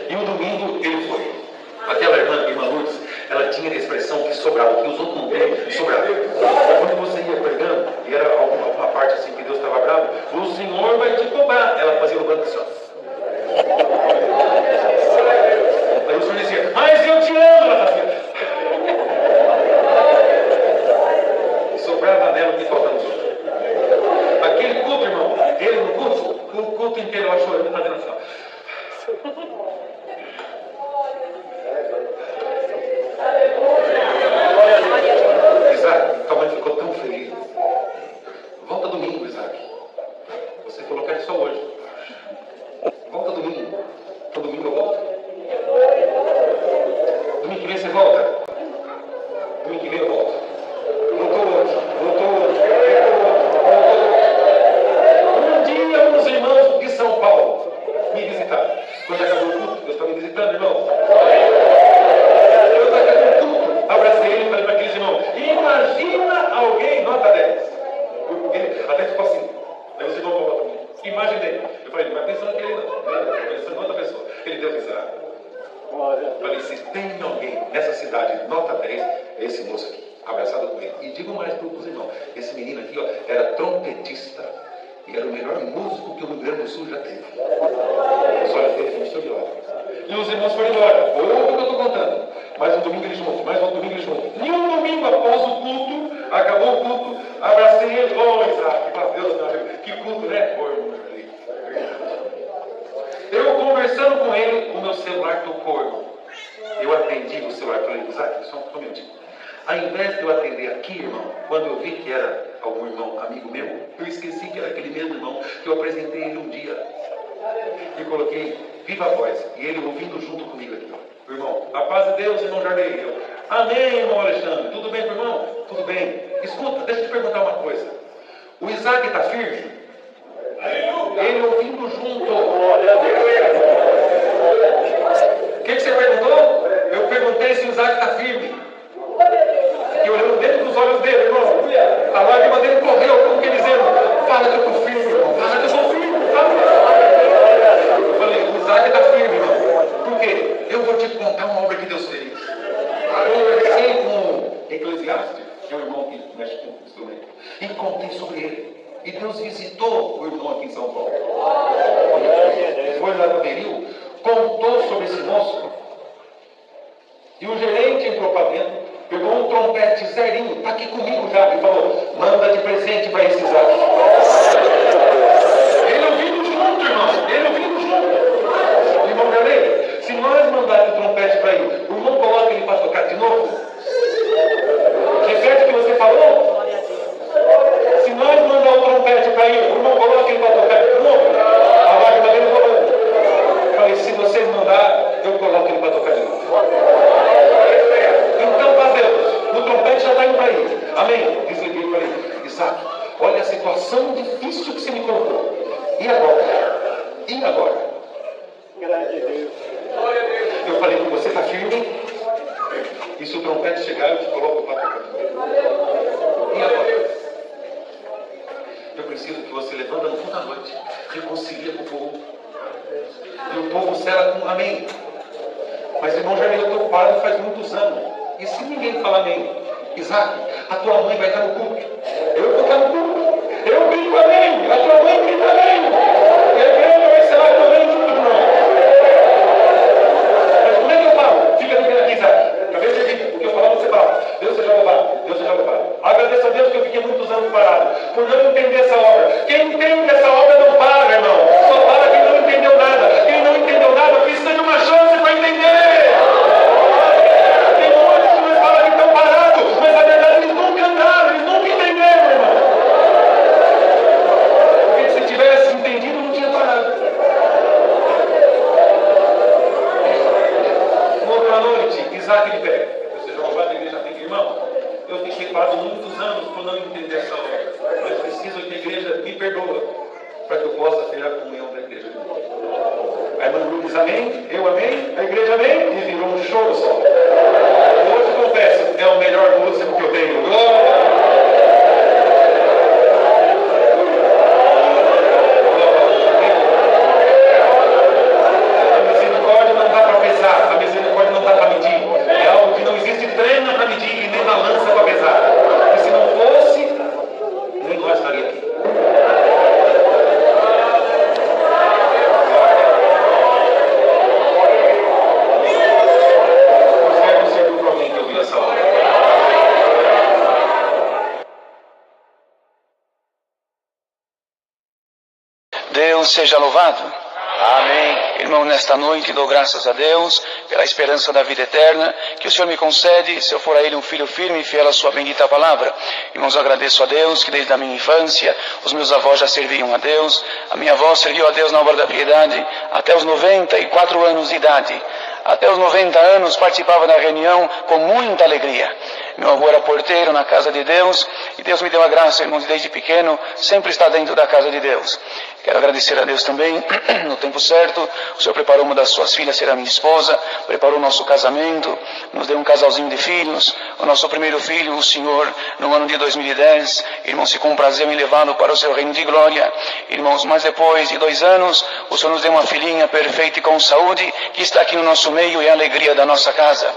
E um domingo ele foi. Aquela irmã Lourdes, ela tinha a expressão que sobrava, que os outros não têm, sobrava. Quando você ia pregando, e era alguma parte assim que Deus estava bravo, o Senhor vai te cobrar. Ela fazia o banco assim, ó. Aí o Senhor dizia, mas eu te amo. Ela fazia. E sobrava nela o que faltava nos outros. Aquele culto, irmão, ele no culto, o culto inteiro ela chorando, fazendo assim, ó. Isaac, tua mãe ficou tão feliz. Volta domingo, Isaac. Você falou que era só hoje. Volta domingo. Todo domingo eu volto. Domingo que vem você volta. Domingo que vem eu volto. Voltou hoje. Um dia uns irmãos de São Paulo me visitaram. Quando acabou o culto, Deus está me visitando, irmão. Abracei ele e falei para aqueles irmãos, imagina alguém nota 10. Ele até ficou assim. Aí os irmãos falaram para mim, imaginei. Eu falei, não vai pensando que ele não. Vai pensando em outra pessoa. Ele deu risada. Eu falei, se tem alguém nessa cidade nota 10, é esse moço aqui, abraçado com ele. E digo mais para os irmãos, esse menino aqui, ó, era trompetista. E era o melhor músico que o Rio Grande do Sul já teve. Os olhos dele encheu de lágrimas. E os irmãos foram embora. Ouve o que eu estou contando. Mais um domingo eles juntos, mais outro domingo eles juntos. E um domingo após o culto, acabou o culto, abracei ele. Oh, Isaac, meu Deus, meu amigo, que culto, né? Oh, irmão, eu conversando com ele, o meu celular tocou, irmão. Eu atendi o celular, falei, Isaac, só um minutinho. Ao invés de eu atender aqui, irmão, quando eu vi que era algum irmão amigo meu, eu esqueci que era aquele mesmo irmão que eu apresentei ele um dia. E coloquei viva a voz, e ele ouvindo junto comigo aqui, ó. Irmão, a paz de Deus, irmão Jardim. Eu, amém, irmão Alexandre. Tudo bem, irmão? Tudo bem. Escuta, deixa eu te perguntar uma coisa. O Isaac está firme? Ele ouvindo junto. O que você perguntou? Eu perguntei se o Isaac está firme. E olhando dentro dos olhos dele, irmão, a lágrima dele correu, como que dizendo, fala que eu estou firme, irmão. Fala que eu estou firme. Eu falei, o Isaac está firme, irmão. Por quê? Eu vou te contar uma obra que Deus fez. Conversei com o Eclesiastes, que é o irmão que mexe com o instrumento, e contei sobre ele. E Deus visitou o irmão aqui em São Paulo. Foi lá no Beril, contou sobre esse moço. E o gerente entrou para dentro, pegou um trompete zerinho, está aqui comigo já, e falou, manda de presente para esse Isaac. Ele ouvindo junto, irmão. Ele ouvindo junto. Irmão Galera, se nós mandarmos o trompete para ele, o irmão coloca ele para tocar de novo? Repete o que você falou? Se nós mandar o trompete para ele, o irmão coloca ele para tocar de novo? A lágrima dele falou. Falei, se vocês mandar, eu coloco ele para tocar de novo. Então, paz Deus, o trompete já está indo para ele. Amém? Desliguei para ele. Isaac, olha a situação difícil que você me colocou. E agora? E agora? Grande Deus. Eu falei que você está firme. E se o trompete chegar, eu te coloco para tocar. E agora? Eu preciso que você levanta no fundo da noite, reconcilia com o povo. E o povo cela com amém. Mas irmão, já eu estou parado faz muitos anos. E se ninguém falar amém? Isaac, a tua mãe vai estar no culto. Eu vou estar no culto. Eu grito amém. A tua mãe grita amém. E a igreja vai selar também junto, irmão. Mas como é que eu falo? Fica tranquilo aqui, Isaac. Acabei de dizer, o que eu falar, você fala. Deus seja louvado. Deus seja louvado. Agradeço a Deus que eu fiquei muitos anos parado, por não entender essa obra. Quem entende essa obra não para, irmão. Só para quem não entendeu nada. Quem não entendeu nada precisa de uma chance para entender. Tem muitos que nos falam que estão parados, mas na verdade eles nunca andaram, eles nunca entenderam, irmão. Porque se tivesse entendido, não tinha parado. Outra noite, Isaac de pé. Ou seja, o da igreja tem irmão. Eu fiquei parado muitos anos por não entender essa obra. Mas preciso que a igreja me perdoa para que eu possa ter a comunhão da igreja. A irmã Lu diz amém, eu amém, a igreja amém, e virou um show só. Hoje, confesso, é o melhor músico que eu tenho. A misericórdia não dá para pesar, a misericórdia não dá para medir. É algo que não existe treino para medir e nem balança para pesar. E se não fosse, nem nós estaria aqui. Deus seja louvado. Amém. Irmão, nesta noite dou graças a Deus pela esperança da vida eterna que o Senhor me concede, se eu for a Ele um filho firme e fiel à sua bendita palavra. Irmãos, eu agradeço a Deus que desde a minha infância os meus avós já serviam a Deus. A minha avó serviu a Deus na obra da piedade até os 94 anos de idade. Até os 90 anos participava da reunião com muita alegria. Meu avô era porteiro na casa de Deus e Deus me deu a graça, irmãos, desde pequeno, sempre estar dentro da casa de Deus. Quero agradecer a Deus também, no tempo certo, o Senhor preparou uma das suas filhas, será minha esposa, preparou o nosso casamento, nos deu um casalzinho de filhos, o nosso primeiro filho, o Senhor, no ano de 2010, irmãos, se comprazeu em levá-lo para o seu reino de glória. Irmãos, mas depois de 2 anos, o Senhor nos deu uma filhinha perfeita e com saúde, que está aqui no nosso meio e é a alegria da nossa casa.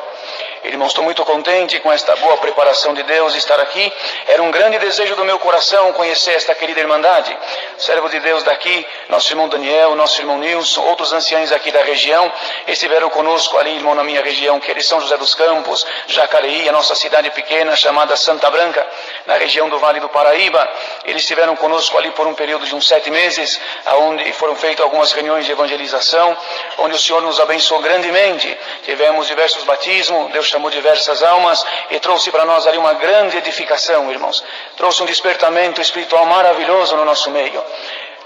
Irmãos, estou muito contente com esta boa preparação de Deus de estar aqui. Era um grande desejo do meu coração conhecer esta querida irmandade. Servo de Deus daqui, nosso irmão Daniel, nosso irmão Nilson, outros anciãos aqui da região, estiveram conosco ali, irmão, na minha região, que é de São José dos Campos, Jacareí, a nossa cidade pequena chamada Santa Branca, na região do Vale do Paraíba. Eles estiveram conosco ali por um período de uns 7 meses, onde foram feitas algumas reuniões de evangelização, onde o Senhor nos abençoou grandemente. Tivemos diversos batismos, Deus chamou diversas almas e trouxe para nós ali uma grande edificação, irmãos. Trouxe um despertamento espiritual maravilhoso no nosso meio.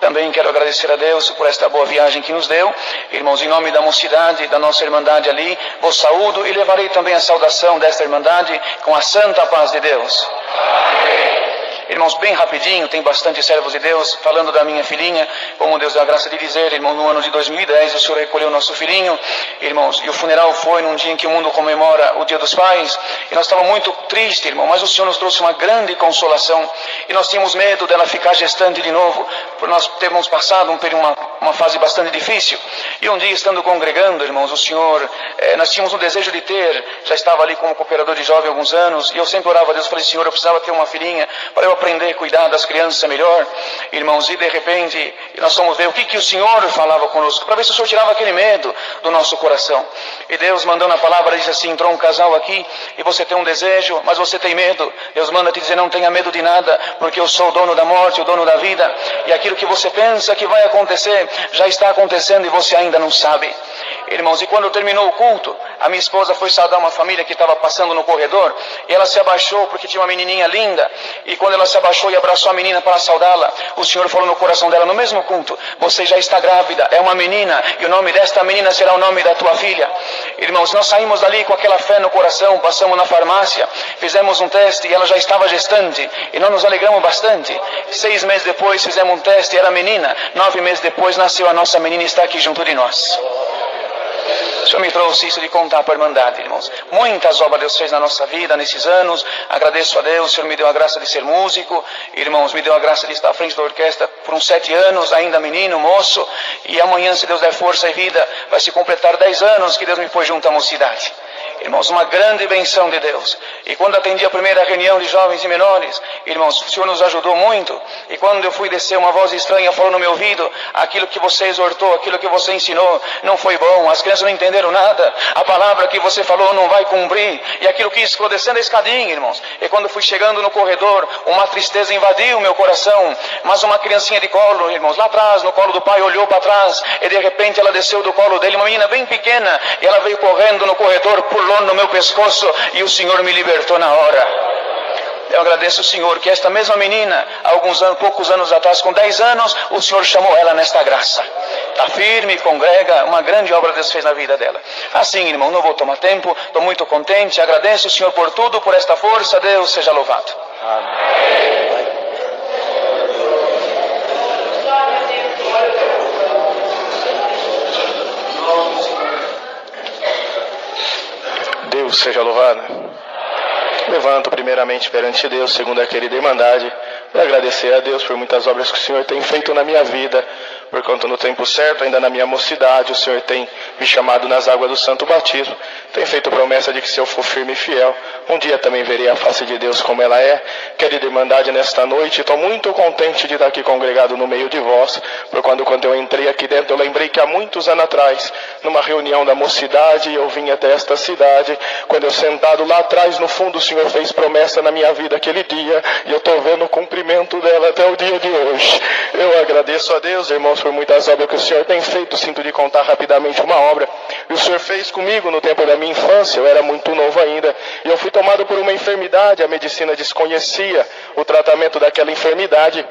Também quero agradecer a Deus por esta boa viagem que nos deu. Irmãos, em nome da mocidade, da nossa irmandade ali, vos saúdo e levarei também a saudação desta irmandade com a santa paz de Deus. Amém. Irmãos, bem rapidinho, tem bastante servos de Deus, falando da minha filhinha, como Deus deu a graça de dizer, irmão, no ano de 2010 o Senhor recolheu nosso filhinho, irmãos, e o funeral foi num dia em que o mundo comemora o Dia dos Pais, e nós estávamos muito tristes, irmão, mas o Senhor nos trouxe uma grande consolação, e nós tínhamos medo dela ficar gestante de novo, por nós termos passado uma fase bastante difícil, e um dia estando congregando, irmãos, o Senhor, nós tínhamos um desejo de ter, já estava ali como cooperador de jovem há alguns anos, e eu sempre orava a Deus, falei, Senhor, eu precisava ter uma filhinha, para eu aprender a cuidar das crianças melhor, irmãos, e de repente nós fomos ver o que o Senhor falava conosco, para ver se o Senhor tirava aquele medo do nosso coração. E Deus mandando a palavra, disse assim, entrou um casal aqui, e você tem um desejo, mas você tem medo. Deus manda te dizer, não tenha medo de nada, porque eu sou o dono da morte, o dono da vida, e aquilo que você pensa que vai acontecer, já está acontecendo e você ainda não sabe. Irmãos, e quando terminou o culto, a minha esposa foi saudar uma família que estava passando no corredor, e ela se abaixou porque tinha uma menininha linda, e quando ela se abaixou e abraçou a menina para saudá-la, o Senhor falou no coração dela, no mesmo culto, você já está grávida, é uma menina, e o nome desta menina será o nome da tua filha. Irmãos, nós saímos dali com aquela fé no coração, passamos na farmácia, fizemos um teste e ela já estava gestante, e nós nos alegramos bastante. 6 meses depois fizemos um teste e era menina, 9 meses depois nasceu a nossa menina e está aqui junto de nós. O Senhor me trouxe isso de contar para a irmandade, irmãos. Muitas obras Deus fez na nossa vida nesses anos. Agradeço a Deus, o Senhor me deu a graça de ser músico. Irmãos, me deu a graça de estar à frente da orquestra por uns 7 anos, ainda menino, moço. E amanhã, se Deus der força e vida, vai se completar 10 anos que Deus me pôs junto à mocidade. Irmãos, uma grande benção de Deus. E quando atendi a primeira reunião de jovens e menores, irmãos, o Senhor nos ajudou muito. E quando eu fui descer, uma voz estranha falou no meu ouvido, aquilo que você exortou, aquilo que você ensinou, não foi bom. As crianças não entenderam nada. A palavra que você falou não vai cumprir. E aquilo que ficou descendo a escadinha, irmãos. E quando fui chegando no corredor, uma tristeza invadiu o meu coração. Mas uma criancinha de colo, irmãos, lá atrás, no colo do pai, olhou para trás. E de repente ela desceu do colo dele, uma menina bem pequena. E ela veio correndo no corredor, pulou no meu pescoço e o Senhor me libertou na hora. Eu agradeço o Senhor que esta mesma menina, poucos anos atrás, com 10 anos, o Senhor chamou ela nesta graça. Está firme, congrega, uma grande obra Deus fez na vida dela. Assim, irmão, não vou tomar tempo, estou muito contente, agradeço o Senhor por tudo, por esta força, Deus seja louvado. Amém. Deus seja louvado. Levanto primeiramente perante Deus, segundo a querida Irmandade, e agradecer a Deus por muitas obras que o Senhor tem feito na minha vida, porquanto no tempo certo, ainda na minha mocidade, o Senhor tem me chamado nas águas do santo batismo, tem feito promessa de que se eu for firme e fiel, um dia também verei a face de Deus como ela é. Querida Irmandade, nesta noite, estou muito contente de estar aqui congregado no meio de vós, porque quando eu entrei aqui dentro, eu lembrei que há muitos anos atrás, numa reunião da mocidade, eu vim até esta cidade, quando eu sentado lá atrás, no fundo, o Senhor fez promessa na minha vida aquele dia, e eu estou vendo o cumprimento dela até o dia de hoje. Eu agradeço a Deus, irmãos, por muitas obras que o Senhor tem feito. Sinto de contar rapidamente uma obra que o Senhor fez comigo no tempo da minha infância. Eu era muito novo ainda, e eu fui tomado por uma enfermidade. A medicina desconhecia o tratamento daquela enfermidade,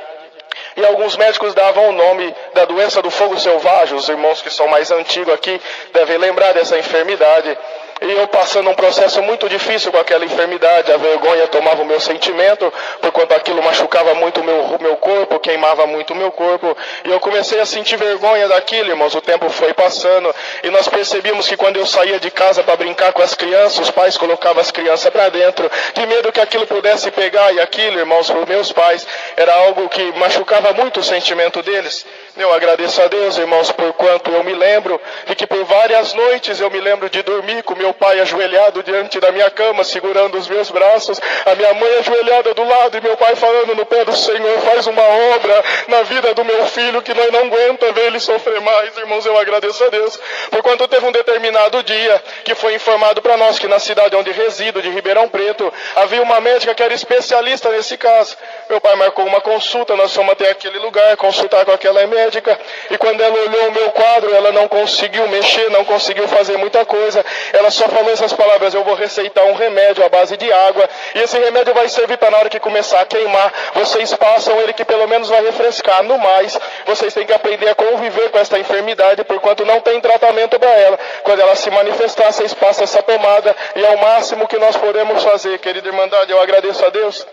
e alguns médicos davam o nome da doença do fogo selvagem. Os irmãos que são mais antigos aqui devem lembrar dessa enfermidade. E eu passando um processo muito difícil com aquela enfermidade, a vergonha tomava o meu sentimento, porquanto aquilo machucava muito o meu corpo, queimava muito o meu corpo, e eu comecei a sentir vergonha daquilo, irmãos. O tempo foi passando, e nós percebíamos que quando eu saía de casa para brincar com as crianças, os pais colocavam as crianças para dentro, de medo que aquilo pudesse pegar, e aquilo, irmãos, para os meus pais, era algo que machucava muito o sentimento deles. Eu agradeço a Deus, irmãos, por quanto eu me lembro, e que por várias noites eu me lembro de dormir com meu pai ajoelhado diante da minha cama, segurando os meus braços, a minha mãe ajoelhada do lado, e meu pai falando no pé do Senhor: faz uma obra na vida do meu filho, que nós não aguenta ver ele sofrer mais. Irmãos, eu agradeço a Deus, por quanto teve um determinado dia, que foi informado para nós que na cidade onde resido, de Ribeirão Preto, havia uma médica que era especialista nesse caso. Meu pai marcou uma consulta, nós fomos até aquele lugar, consultar com aquela médica, e quando ela olhou o meu quadro, ela não conseguiu mexer, não conseguiu fazer muita coisa. Ela só falou essas palavras: eu vou receitar um remédio à base de água, e esse remédio vai servir para na hora que começar a queimar, vocês passam ele, que pelo menos vai refrescar. No mais, vocês têm que aprender a conviver com esta enfermidade, porquanto não tem tratamento para ela. Quando ela se manifestar, vocês passam essa pomada, e é o máximo que nós podemos fazer. Querida Irmandade, eu agradeço a Deus,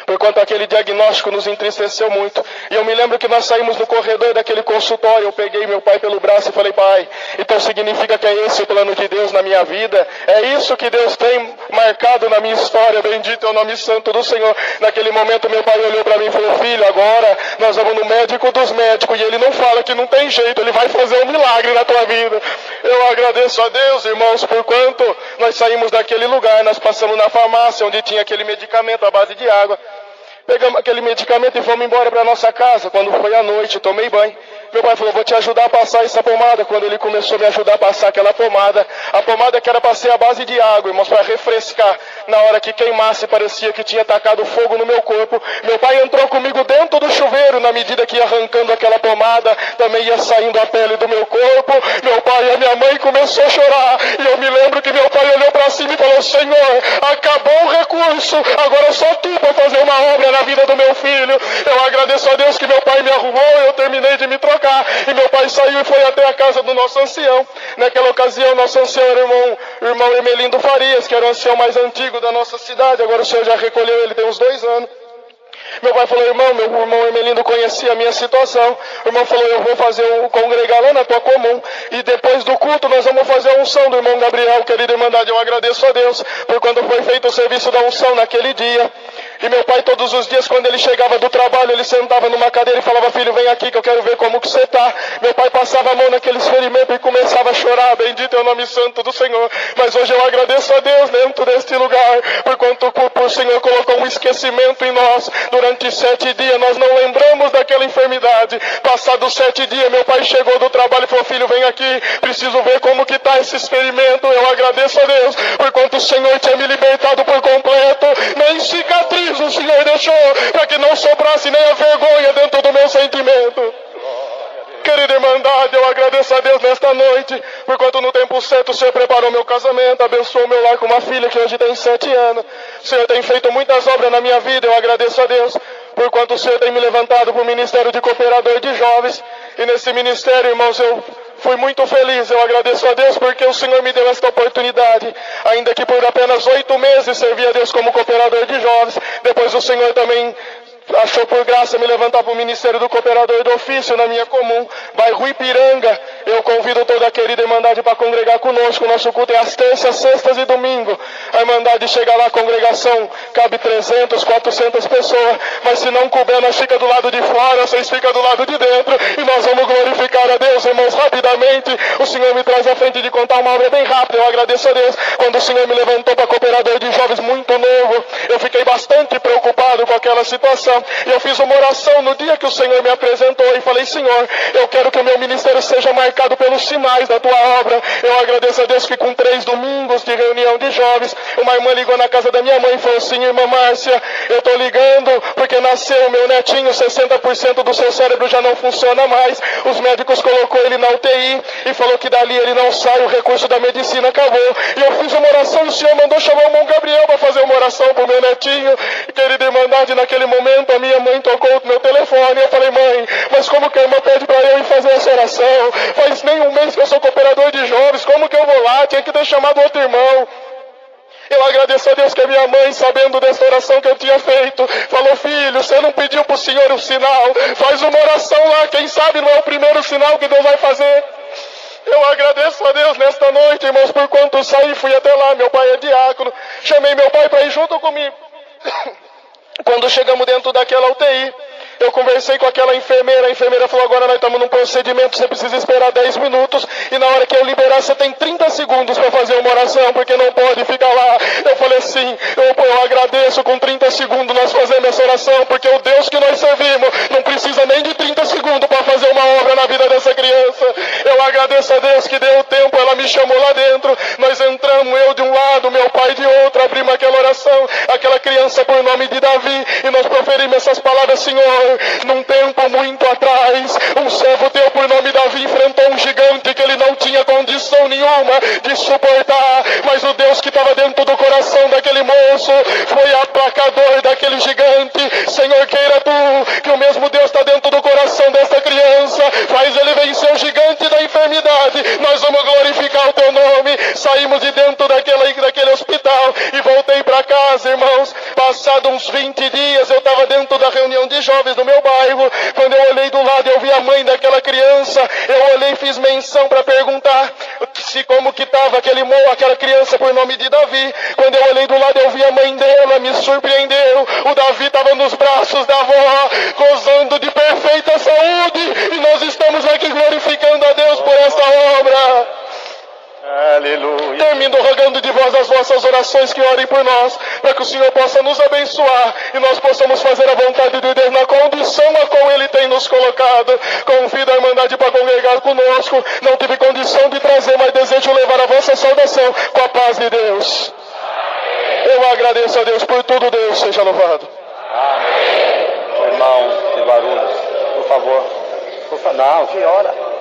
porquanto aquele diagnóstico nos entristeceu muito. E eu me lembro que nós saímos no corredor daquele consultório, eu peguei meu pai pelo braço e falei: pai, então significa que é esse o plano de Deus na minha vida? É isso que Deus tem marcado na minha história? Bendito é o nome santo do Senhor. Naquele momento meu pai olhou para mim e falou: filho, agora nós vamos no médico dos médicos, e ele não fala que não tem jeito, ele vai fazer um milagre na tua vida. Eu agradeço a Deus, irmãos, porquanto nós saímos daquele lugar, nós passamos na farmácia onde tinha aquele medicamento à base de água, pegamos aquele medicamento e fomos embora para nossa casa. Quando foi à noite, tomei banho. Meu pai falou: vou te ajudar a passar essa pomada. Quando ele começou a me ajudar a passar aquela pomada, a pomada que era para ser a base de água, irmãos, para refrescar, na hora que queimasse, parecia que tinha tacado fogo no meu corpo. Meu pai entrou comigo dentro do chuveiro, na medida que ia arrancando aquela pomada, também ia saindo a pele do meu corpo. Meu pai e a minha mãe começou a chorar, e eu me lembro que meu pai olhou para cima e falou: Senhor, acabou o recurso, agora é só tu para fazer uma obra na vida do meu filho. Eu agradeço a Deus que meu pai me arrumou, eu terminei de me trocar, e meu pai saiu e foi até a casa do nosso ancião. Naquela ocasião, nosso ancião era o irmão Emelindo Farias, que era o ancião mais antigo da nossa cidade. Agora o senhor já recolheu ele tem uns 2 anos. Meu pai falou: irmão, meu irmão Emelindo conhecia a minha situação. O irmão falou: eu vou fazer congregar lá na tua comum, e depois do culto nós vamos fazer a unção do irmão Gabriel. Querida Irmandade, eu agradeço a Deus por quando foi feito o serviço da unção naquele dia. E meu pai, todos os dias, quando ele chegava do trabalho, ele sentava numa cadeira e falava: filho, vem aqui que eu quero ver como que você está. Meu pai passava a mão naqueles ferimentos e começava a chorar. Bendito é o nome santo do Senhor. Mas hoje eu agradeço a Deus dentro deste lugar, por quanto o Senhor colocou um esquecimento em nós. Durante 7 dias nós não lembramos daquela enfermidade. Passados 7 dias, meu pai chegou do trabalho e falou: filho, vem aqui, preciso ver como que está esse experimento. Eu agradeço a Deus, por quanto o Senhor tinha me libertado por completo. Nem cicatriz o Senhor deixou, para que não sobrasse nem a vergonha dentro do meu sentimento. Querida Irmandade, eu agradeço a Deus nesta noite, por quanto no tempo certo o Senhor preparou meu casamento, abençoou meu lar com uma filha que hoje tem 7 anos. O Senhor tem feito muitas obras na minha vida, eu agradeço a Deus, por quanto o Senhor tem me levantado para o Ministério de Cooperador de Jovens, e nesse ministério, irmãos, eu fui muito feliz. Eu agradeço a Deus porque o Senhor me deu esta oportunidade, ainda que por apenas 8 meses servi a Deus como cooperador de jovens. Depois o Senhor também achou por graça me levantar para o Ministério do Cooperador do Ofício na minha comum, bairro Ipiranga. Eu convido toda a querida Irmandade para congregar conosco. Nosso culto é às terças, sextas e domingo. A Irmandade chega lá, a congregação cabe 300, 400 pessoas. Mas se não couber, nós fica do lado de fora, vocês ficam do lado de dentro. E nós vamos glorificar a Deus, irmãos, rapidamente. O Senhor me traz à frente de contar uma obra bem rápida. Eu agradeço a Deus. Quando o Senhor me levantou para cooperador de jovens muito novo, eu fiquei bastante preocupado com aquela situação. E eu fiz uma oração no dia que o Senhor me apresentou e falei: Senhor, eu quero que o meu ministério seja marcado pelos sinais da tua obra. Eu agradeço a Deus que com 3 domingos de reunião de jovens, uma irmã ligou na casa da minha mãe e falou assim: irmã Márcia, eu estou ligando porque nasceu o meu netinho, 60% do seu cérebro já não funciona mais. Os médicos colocou ele na UTI e falou que dali ele não sai, o recurso da medicina acabou. E eu fiz uma oração e o Senhor mandou chamar o irmão Gabriel para fazer uma oração para o meu netinho. E, querida Irmandade, naquele momento a minha mãe tocou o meu telefone e eu falei: mãe, mas como que a irmã pede para eu ir fazer essa oração? Faz nem um mês que eu sou cooperador de jovens, como que eu vou lá? Tinha que ter chamado outro irmão. Eu agradeço a Deus que a minha mãe, sabendo dessa oração que eu tinha feito, falou: filho, você não pediu para o Senhor um sinal? Faz uma oração lá, quem sabe não é o primeiro sinal que Deus vai fazer. Eu agradeço a Deus nesta noite, irmãos, por quanto saí, fui até lá, meu pai é diácono, chamei meu pai para ir junto comigo. Quando chegamos dentro daquela UTI, eu conversei com aquela enfermeira, a enfermeira falou: agora nós estamos num procedimento, você precisa esperar 10 minutos, e na hora que eu liberar você tem 30 segundos para fazer uma oração, porque não pode ficar lá. Eu falei assim: eu agradeço, com 30 segundos nós fazemos essa oração, porque o Deus que nós servimos não precisa nem de 30 segundos para fazer uma obra na vida dessa criança. Eu agradeço a Deus que deu tempo, ela me chamou lá dentro, nós entramos, eu de um lado, meu pai de outro, abrimos aquela oração, aquela criança por nome de Davi, e nós proferimos essas palavras: Senhor, num tempo muito atrás, um servo teu por nome Davi enfrentou um gigante que ele não tinha condição nenhuma de suportar, mas o Deus que estava dentro do coração daquele moço foi aplacador daquele gigante. Senhor, queira tu que o mesmo Deus está dentro do coração desta criança, faz ele vencer o gigante da enfermidade. Nós vamos glorificar o teu nome. Saímos de dentro daquele hospital e voltei para casa, irmãos. Passado uns 20 dias, eu estava dentro da reunião de jovens do meu bairro. Quando eu olhei do lado, eu vi a mãe daquela criança. Eu olhei e fiz menção para perguntar se como que estava aquela criança por nome de Davi. Quando eu olhei do lado, eu vi a mãe dela, me surpreendeu. O Davi estava nos braços da avó, gozando de perfeita saúde. E nós estamos aqui glorificando a Deus por esta obra. Aleluia. Termino rogando de vós as vossas orações, que orem por nós, para que o Senhor possa nos abençoar e nós possamos fazer a vontade de Deus na condição a qual Ele tem nos colocado. Convido a Irmandade para congregar conosco. Não tive condição de trazer, mas desejo levar a vossa saudação com a paz de Deus. Eu agradeço a Deus por tudo. Deus seja louvado. Amém. Irmão de Guarulhos, por favor. Não, que hora?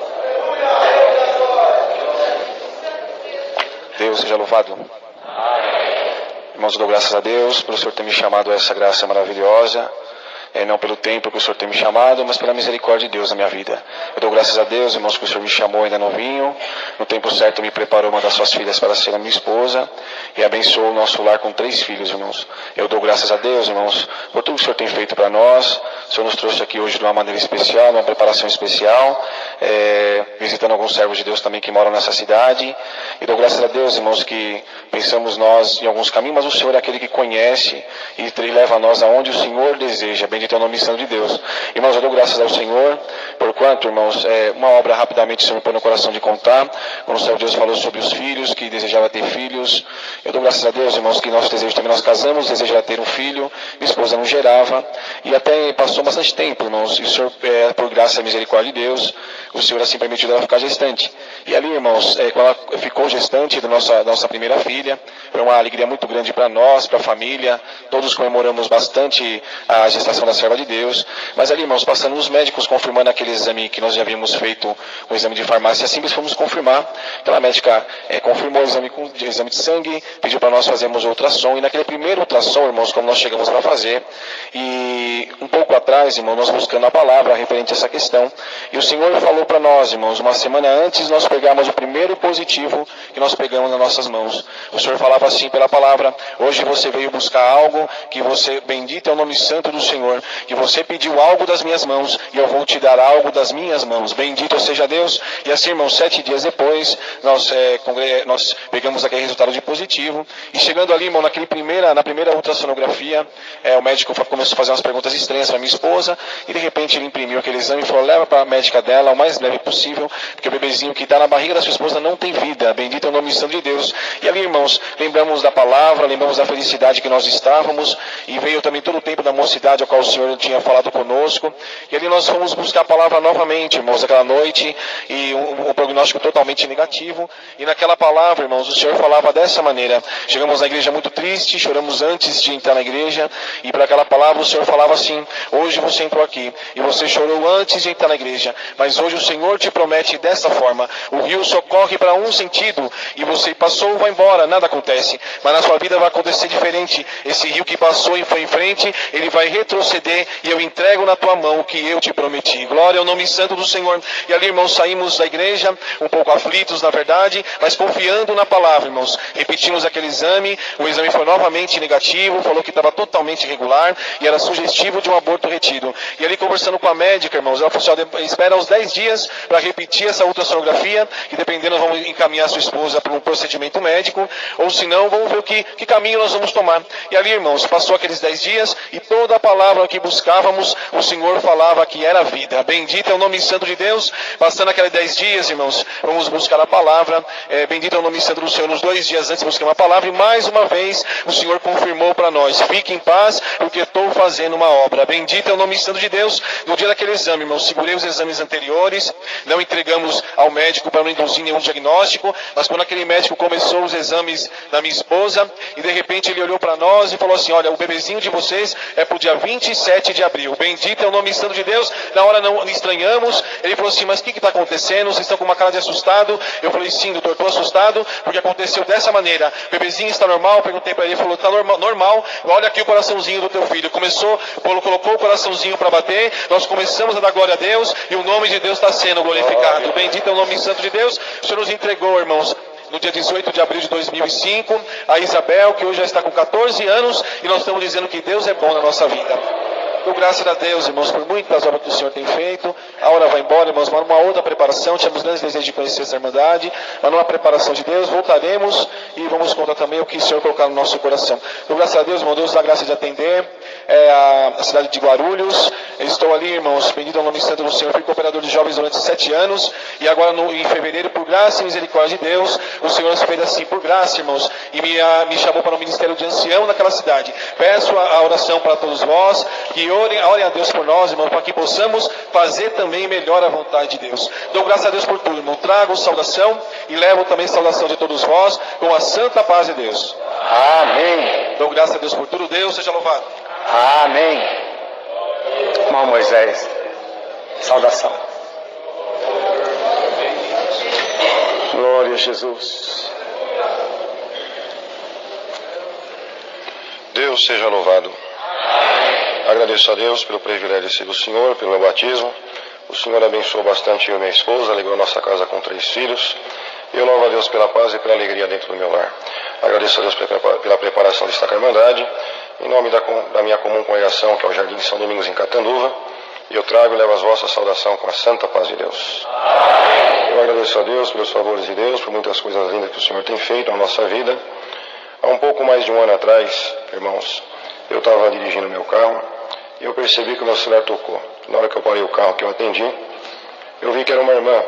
Deus seja louvado. Irmãos, eu dou graças a Deus pelo Senhor ter me chamado a essa graça maravilhosa. Não pelo tempo que o Senhor tem me chamado, mas pela misericórdia de Deus na minha vida. Eu dou graças a Deus, irmãos, que o Senhor me chamou ainda novinho. No tempo certo me preparou uma das suas filhas para ser a minha esposa. E abençoou o nosso lar com 3 filhos, irmãos. Eu dou graças a Deus, irmãos, por tudo que o Senhor tem feito para nós. O Senhor nos trouxe aqui hoje de uma maneira especial, numa preparação especial. Visitando alguns servos de Deus também que moram nessa cidade. E dou graças a Deus, irmãos, que pensamos nós em alguns caminhos, mas o Senhor é aquele que conhece e leva a nós aonde o Senhor deseja. Bendito é o nome santo de Deus. Irmãos, eu dou graças ao Senhor, porquanto, irmãos, uma obra rapidamente o Senhor me pôs no coração de contar, quando o servo de Deus falou sobre os filhos, que desejava ter filhos. Eu dou graças a Deus, irmãos, que nosso desejo também, nós casamos, desejava ter um filho, minha esposa não gerava, e até passou bastante tempo, irmãos, e o Senhor, por graça e misericórdia de Deus, o Senhor assim permitiu ela ficar gestante. E ali, irmãos, quando ela ficou gestante da nossa primeira filha, foi uma alegria muito grande para nós, para a família, todos comemoramos bastante a gestação da serva de Deus. Mas ali, irmãos, passando os médicos confirmando aquele exame que nós já havíamos feito, um exame de farmácia, simples fomos confirmar. Aquela médica confirmou o exame de sangue, pediu para nós fazermos ultrassom, e naquele primeiro ultrassom, irmãos, como nós chegamos para fazer, e um pouco atrás, irmãos, nós buscando a palavra referente a essa questão, e o Senhor falou para nós, irmãos, uma semana antes nós pegamos o primeiro positivo que nós pegamos nas nossas mãos. O Senhor falava assim pela palavra: hoje você veio buscar algo que você, bendito é o nome santo do Senhor, que você pediu algo das minhas mãos, e eu vou te dar algo das minhas mãos. Bendito seja Deus. E assim, irmãos, 7 dias depois, nós pegamos aquele resultado de positivo, e chegando ali, irmão, na primeira ultrassonografia, o médico começou a fazer umas perguntas estranhas para minha esposa, e de repente ele imprimiu aquele exame e falou: leva para a médica dela o mais leve possível, porque o bebezinho que está na barriga da sua esposa não tem vida. Bendito é o nome santo de Deus. E ali, irmãos, lembramos da palavra, lembramos da felicidade que nós estávamos, e veio também todo o tempo da mocidade ao qual o Senhor tinha falado conosco, e ali nós fomos buscar a palavra novamente, irmãos, aquela noite, e um prognóstico totalmente negativo, e naquela palavra, irmãos, o Senhor falava dessa maneira. Chegamos na igreja muito triste, choramos antes de entrar na igreja, e para aquela palavra o Senhor falava assim: hoje você entrou aqui, e você chorou antes de entrar na igreja, mas hoje o Senhor te promete dessa forma: o rio só corre para um sentido, e você passou, vai embora, nada acontece, mas na sua vida vai acontecer diferente. Esse rio que passou e foi em frente, ele vai retroceder, e eu entrego na tua mão o que eu te prometi. Glória ao nome santo do Senhor. E ali, irmãos, saímos da igreja um pouco aflitos, na verdade, mas confiando na palavra, irmãos. Repetimos aquele exame, o exame foi novamente negativo, falou que estava totalmente irregular e era sugestivo de um aborto retido. E ali, conversando com a médica, irmãos, ela falou assim: espera uns 10 dias para repetir essa ultrassonografia, que dependendo vamos encaminhar sua esposa para um procedimento médico, ou se não, vamos ver que caminho nós vamos tomar. E ali, irmãos, passou aqueles 10 dias, e toda a palavra que buscávamos, o Senhor falava que era vida. Bendito é o nome santo de Deus. Passando aqueles 10 dias, irmãos, vamos buscar a palavra. Bendito é o nome santo do Senhor. Nos 2 dias antes buscamos a palavra, e mais uma vez o Senhor confirmou para nós: fique em paz, porque estou fazendo uma obra. Bendito é o nome santo de Deus. No dia daquele exame, irmãos, segurei os exames anteriores, não entregamos ao médico para não induzir nenhum diagnóstico, mas quando aquele médico começou os exames da minha esposa, e de repente ele olhou para nós e falou assim: olha, o bebezinho de vocês é para o dia 27 de abril. Bendito é o nome santo de Deus. Na hora não estranhamos. Ele falou assim: mas o que está acontecendo? Vocês estão com uma cara de assustado? Eu falei: sim, doutor, estou assustado, porque aconteceu dessa maneira. O bebezinho está normal? Perguntei para ele, ele falou: está normal. Olha aqui o coraçãozinho do teu filho. Colocou o coraçãozinho para bater, nós começamos a dar glória a Deus, e o nome de Deus está sendo glorificado. Bendito é o nome santo de Deus. O Senhor nos entregou, irmãos, no dia 18 de abril de 2005, a Isabel, que hoje já está com 14 anos, e nós estamos dizendo que Deus é bom na nossa vida. Dou graças a Deus, irmãos, por muitas obras que o Senhor tem feito. A hora vai embora, irmãos, mas numa outra preparação. Tínhamos grandes desejos de conhecer essa Irmandade, mas numa preparação de Deus, voltaremos e vamos contar também o que o Senhor colocar no nosso coração. Dou graças a Deus, irmão, Deus dá graça de atender a cidade de Guarulhos. Eu estou ali, irmãos, bendito ao nome santo do Senhor. Fui cooperador de jovens durante 7 anos, e agora em fevereiro, por graça e misericórdia de Deus, o Senhor nos fez assim, por graça, irmãos, e me chamou para o ministério de ancião naquela cidade. Peço a oração para todos vós, que orem a Deus por nós, irmão, para que possamos fazer também melhor a vontade de Deus. Dou graças a Deus por tudo, irmão. Trago saudação e levo também saudação de todos vós, com a santa paz de Deus. Amém. Dou graças a Deus por tudo. Deus seja louvado. Amém. Irmão Moisés, saudação. Glória a Jesus. Deus seja louvado. Agradeço a Deus pelo privilégio de ser do Senhor, pelo meu batismo. O Senhor abençoou bastante eu e minha esposa, alegrou nossa casa com 3 filhos. Eu louvo a Deus pela paz e pela alegria dentro do meu lar. Agradeço a Deus pela preparação desta Irmandade. Em nome da minha comum congregação, que é o Jardim de São Domingos, em Catanduva, eu trago e levo as vossas saudações com a santa paz de Deus. Eu agradeço a Deus pelos favores de Deus, por muitas coisas lindas que o Senhor tem feito na nossa vida. Há um pouco mais de um ano atrás, irmãos, eu estava dirigindo meu carro e eu percebi que o meu celular tocou. Na hora que eu parei o carro, que eu atendi, eu vi que era uma irmã.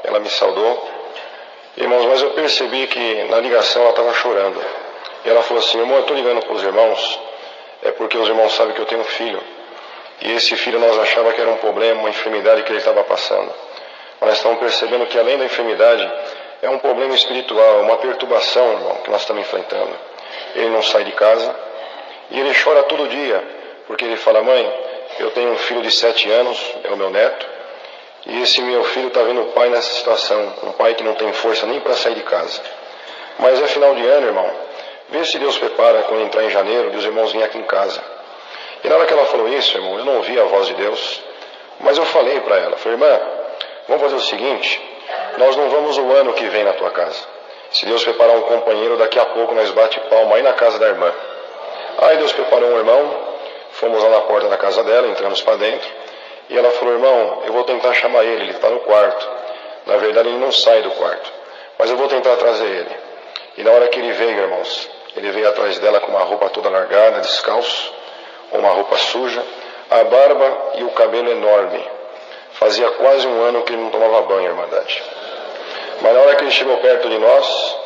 Ela me saudou. Irmãos, mas eu percebi que na ligação ela estava chorando. E ela falou assim: irmão, eu estou ligando para os irmãos, é porque os irmãos sabem que eu tenho um filho. E esse filho nós achávamos que era um problema, uma enfermidade que ele estava passando. Mas estamos percebendo que além da enfermidade, é um problema espiritual, uma perturbação, irmão, que nós estamos enfrentando. Ele não sai de casa e ele chora todo dia, porque ele fala: mãe, eu tenho um filho de 7 anos, é o meu neto, e esse meu filho está vendo o pai nessa situação, um pai que não tem força nem para sair de casa. Mas é final de ano, irmão, vê se Deus prepara quando entrar em janeiro, os irmãos virem aqui em casa. E na hora que ela falou isso, irmão, eu não ouvi a voz de Deus, mas eu falei para ela, falei, irmã, vamos fazer o seguinte, nós não vamos o ano que vem na tua casa. Se Deus preparar um companheiro, daqui a pouco nós bate palma aí na casa da irmã. Aí Deus preparou um irmão, fomos lá na porta da casa dela, entramos para dentro, e ela falou, irmão, eu vou tentar chamar ele está no quarto. Na verdade ele não sai do quarto, mas eu vou tentar trazer ele. E na hora que ele veio, irmãos, ele veio atrás dela com uma roupa toda largada, descalço, uma roupa suja, a barba e o cabelo enorme. Fazia quase um ano que ele não tomava banho, irmandade. Mas na hora que ele chegou perto de nós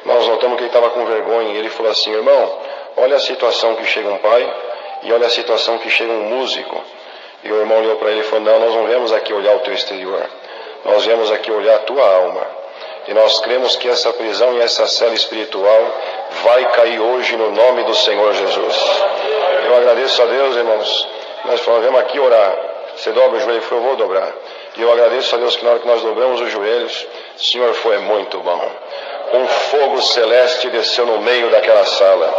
notamos que ele estava com vergonha, e ele falou assim, irmão, olha a situação que chega um pai, e olha a situação que chega um músico. E o irmão olhou para ele e falou, não, nós não viemos aqui olhar o teu exterior, nós viemos aqui olhar a tua alma. E nós cremos que essa prisão e essa cela espiritual vai cair hoje no nome do Senhor Jesus. Eu agradeço a Deus, irmãos, nós viemos aqui orar. Você dobra o joelho, eu vou dobrar. E eu agradeço a Deus que na hora que nós dobramos os joelhos, o Senhor foi muito bom. Um fogo celeste desceu no meio daquela sala,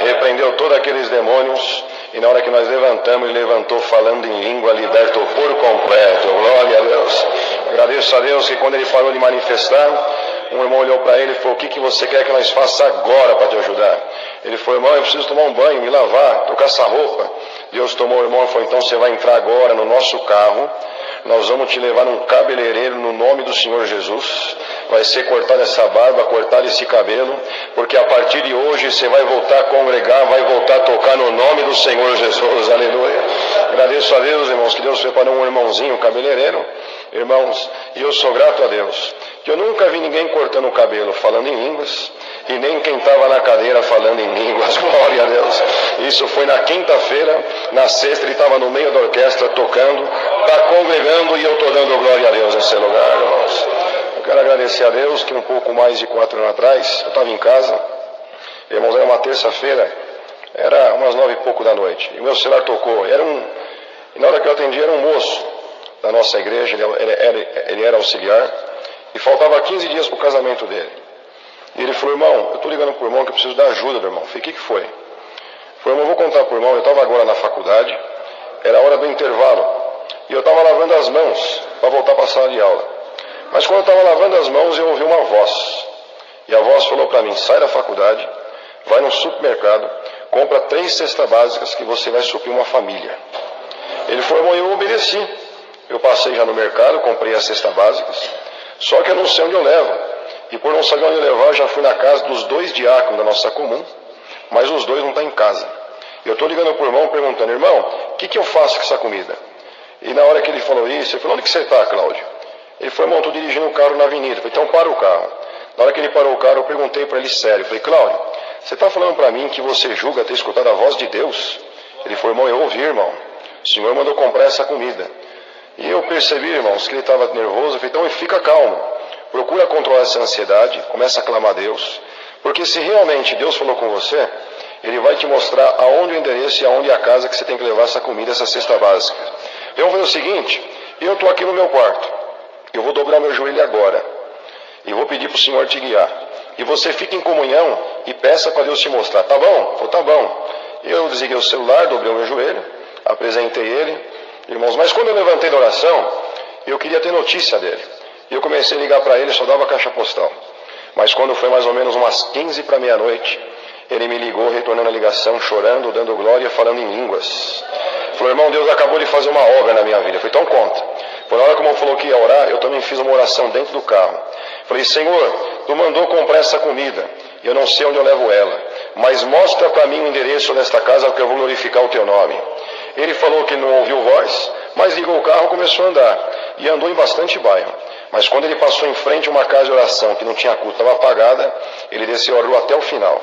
repreendeu todos aqueles demônios, e na hora que nós levantamos, ele levantou falando em língua, libertou por completo. Glória a Deus. Agradeço a Deus que quando ele parou de manifestar, um irmão olhou para ele e falou, o que você quer que nós faça agora para te ajudar? Ele falou, irmão, eu preciso tomar um banho, me lavar, trocar essa roupa. Deus tomou o irmão e falou, então você vai entrar agora no nosso carro, nós vamos te levar num cabeleireiro no nome do Senhor Jesus, vai ser cortada essa barba, cortado esse cabelo, porque a partir de hoje você vai voltar a congregar, vai voltar a tocar no nome do Senhor Jesus, aleluia. Agradeço a Deus, irmãos, que Deus preparou um irmãozinho cabeleireiro, irmãos, e eu sou grato a Deus, que eu nunca vi ninguém cortando o cabelo falando em línguas, e nem quem estava na cadeira falando em línguas, glória a Deus. Isso foi na quinta-feira, na sexta ele estava no meio da orquestra tocando, está congregando, e eu estou dando glória a Deus nesse lugar, irmãos. Eu quero agradecer a Deus que um pouco mais de 4 anos atrás, eu estava em casa, irmãos, era uma terça-feira, era umas 9 e pouco da noite, e o meu celular tocou, e na hora que eu atendi era um moço da nossa igreja, ele era auxiliar, e faltava 15 dias para o casamento dele. E ele falou, irmão, eu estou ligando para o irmão que eu preciso da ajuda do irmão. Eu falei, o que foi? Ele falou, irmão, vou contar para o irmão, eu estava agora na faculdade, era a hora do intervalo, e eu estava lavando as mãos para voltar para a sala de aula. Mas quando eu estava lavando as mãos, eu ouvi uma voz. E a voz falou para mim, sai da faculdade, vai no supermercado, compra 3 cestas básicas que você vai suprir uma família. Ele falou, irmão, eu obedeci. Eu passei já no mercado, comprei as cestas básicas, só que eu não sei onde eu levo. E por não saber onde eu levar, eu já fui na casa dos 2 diáconos da nossa comum, mas os 2 não estão em casa. Eu estou ligando para o irmão, perguntando, irmão, o que eu faço com essa comida? E na hora que ele falou isso, eu falei, onde que você está, Cláudio? Ele falou, irmão, estou dirigindo o carro na avenida. Eu falei, então para o carro. Na hora que ele parou o carro, eu perguntei para ele sério, eu falei, Cláudio, você está falando para mim que você julga ter escutado a voz de Deus? Ele falou, irmão, eu ouvi, irmão, o Senhor mandou comprar essa comida. E eu percebi, irmãos, que ele estava nervoso. Eu falei, então fica calmo. Procura controlar essa ansiedade, começa a clamar a Deus, porque se realmente Deus falou com você, Ele vai te mostrar aonde o endereço e aonde a casa que você tem que levar essa comida, essa cesta básica. Eu vou fazer o seguinte, eu estou aqui no meu quarto, eu vou dobrar meu joelho agora, e vou pedir para o Senhor te guiar, e você fica em comunhão e peça para Deus te mostrar, tá bom? Falei, tá bom. Eu desliguei o celular, dobrei o meu joelho, apresentei ele, irmãos, mas quando eu levantei da oração, eu queria ter notícia dele. E eu comecei a ligar para ele, só dava caixa postal. Mas quando foi mais ou menos umas 15 para meia-noite, ele me ligou, retornando a ligação, chorando, dando glória, falando em línguas. Falou, irmão, Deus acabou de fazer uma obra na minha vida. Eu falei, então conta. Por hora que o irmão falou que ia orar, eu também fiz uma oração dentro do carro. Falei, Senhor, Tu mandou comprar essa comida, e eu não sei onde eu levo ela, mas mostra para mim o endereço desta casa, porque eu vou glorificar o Teu nome. Ele falou que não ouviu voz, mas ligou o carro e começou a andar. E andou em bastante bairro. Mas quando ele passou em frente a uma casa de oração que não tinha culto, estava apagada, ele desceu a rua até o final.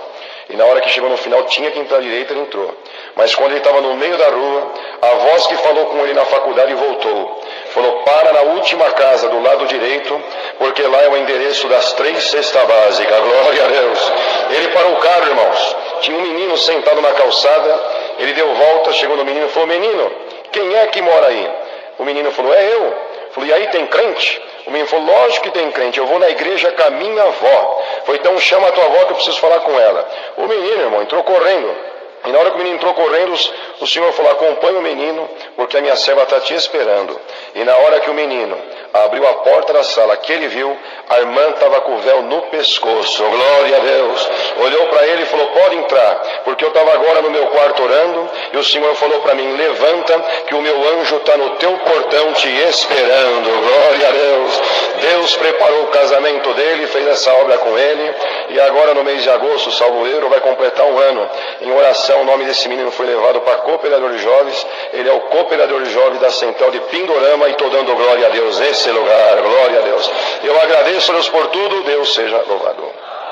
E na hora que chegou no final, tinha que entrar à direita, ele entrou. Mas quando ele estava no meio da rua, a voz que falou com ele na faculdade voltou. Falou, para na última casa do lado direito, porque lá é o endereço das 3 cestas básicas. Glória a Deus. Ele parou o carro, irmãos. Tinha um menino sentado na calçada. Ele deu volta, chegou no menino e falou, menino, quem é que mora aí? O menino falou, é eu. Falou, e aí tem crente? O menino falou, lógico que tem crente, eu vou na igreja com a minha avó. Foi então, chama a tua avó que eu preciso falar com ela. O menino, irmão, entrou correndo. E na hora que o menino entrou correndo, o Senhor falou, acompanha o menino, porque a minha serva está te esperando. E na hora que o menino abriu a porta da sala, que ele viu, a irmã estava com o véu no pescoço. Glória a Deus. Olhou para ele e falou, pode entrar, porque eu estava agora no meu quarto orando, e o Senhor falou para mim, levanta, que o meu anjo está no teu portão te esperando. Glória a Deus. Deus preparou o casamento dele, fez essa obra com ele, e agora no mês de agosto, salvo erro, vai completar um ano. Em oração, o nome desse menino foi levado para cooperador de jovens. Ele é o cooperador de jovens da Central de Pindorama, e estou dando glória a Deus nesse lugar. Glória a Deus. Eu agradeço a Deus por tudo. Deus seja louvado.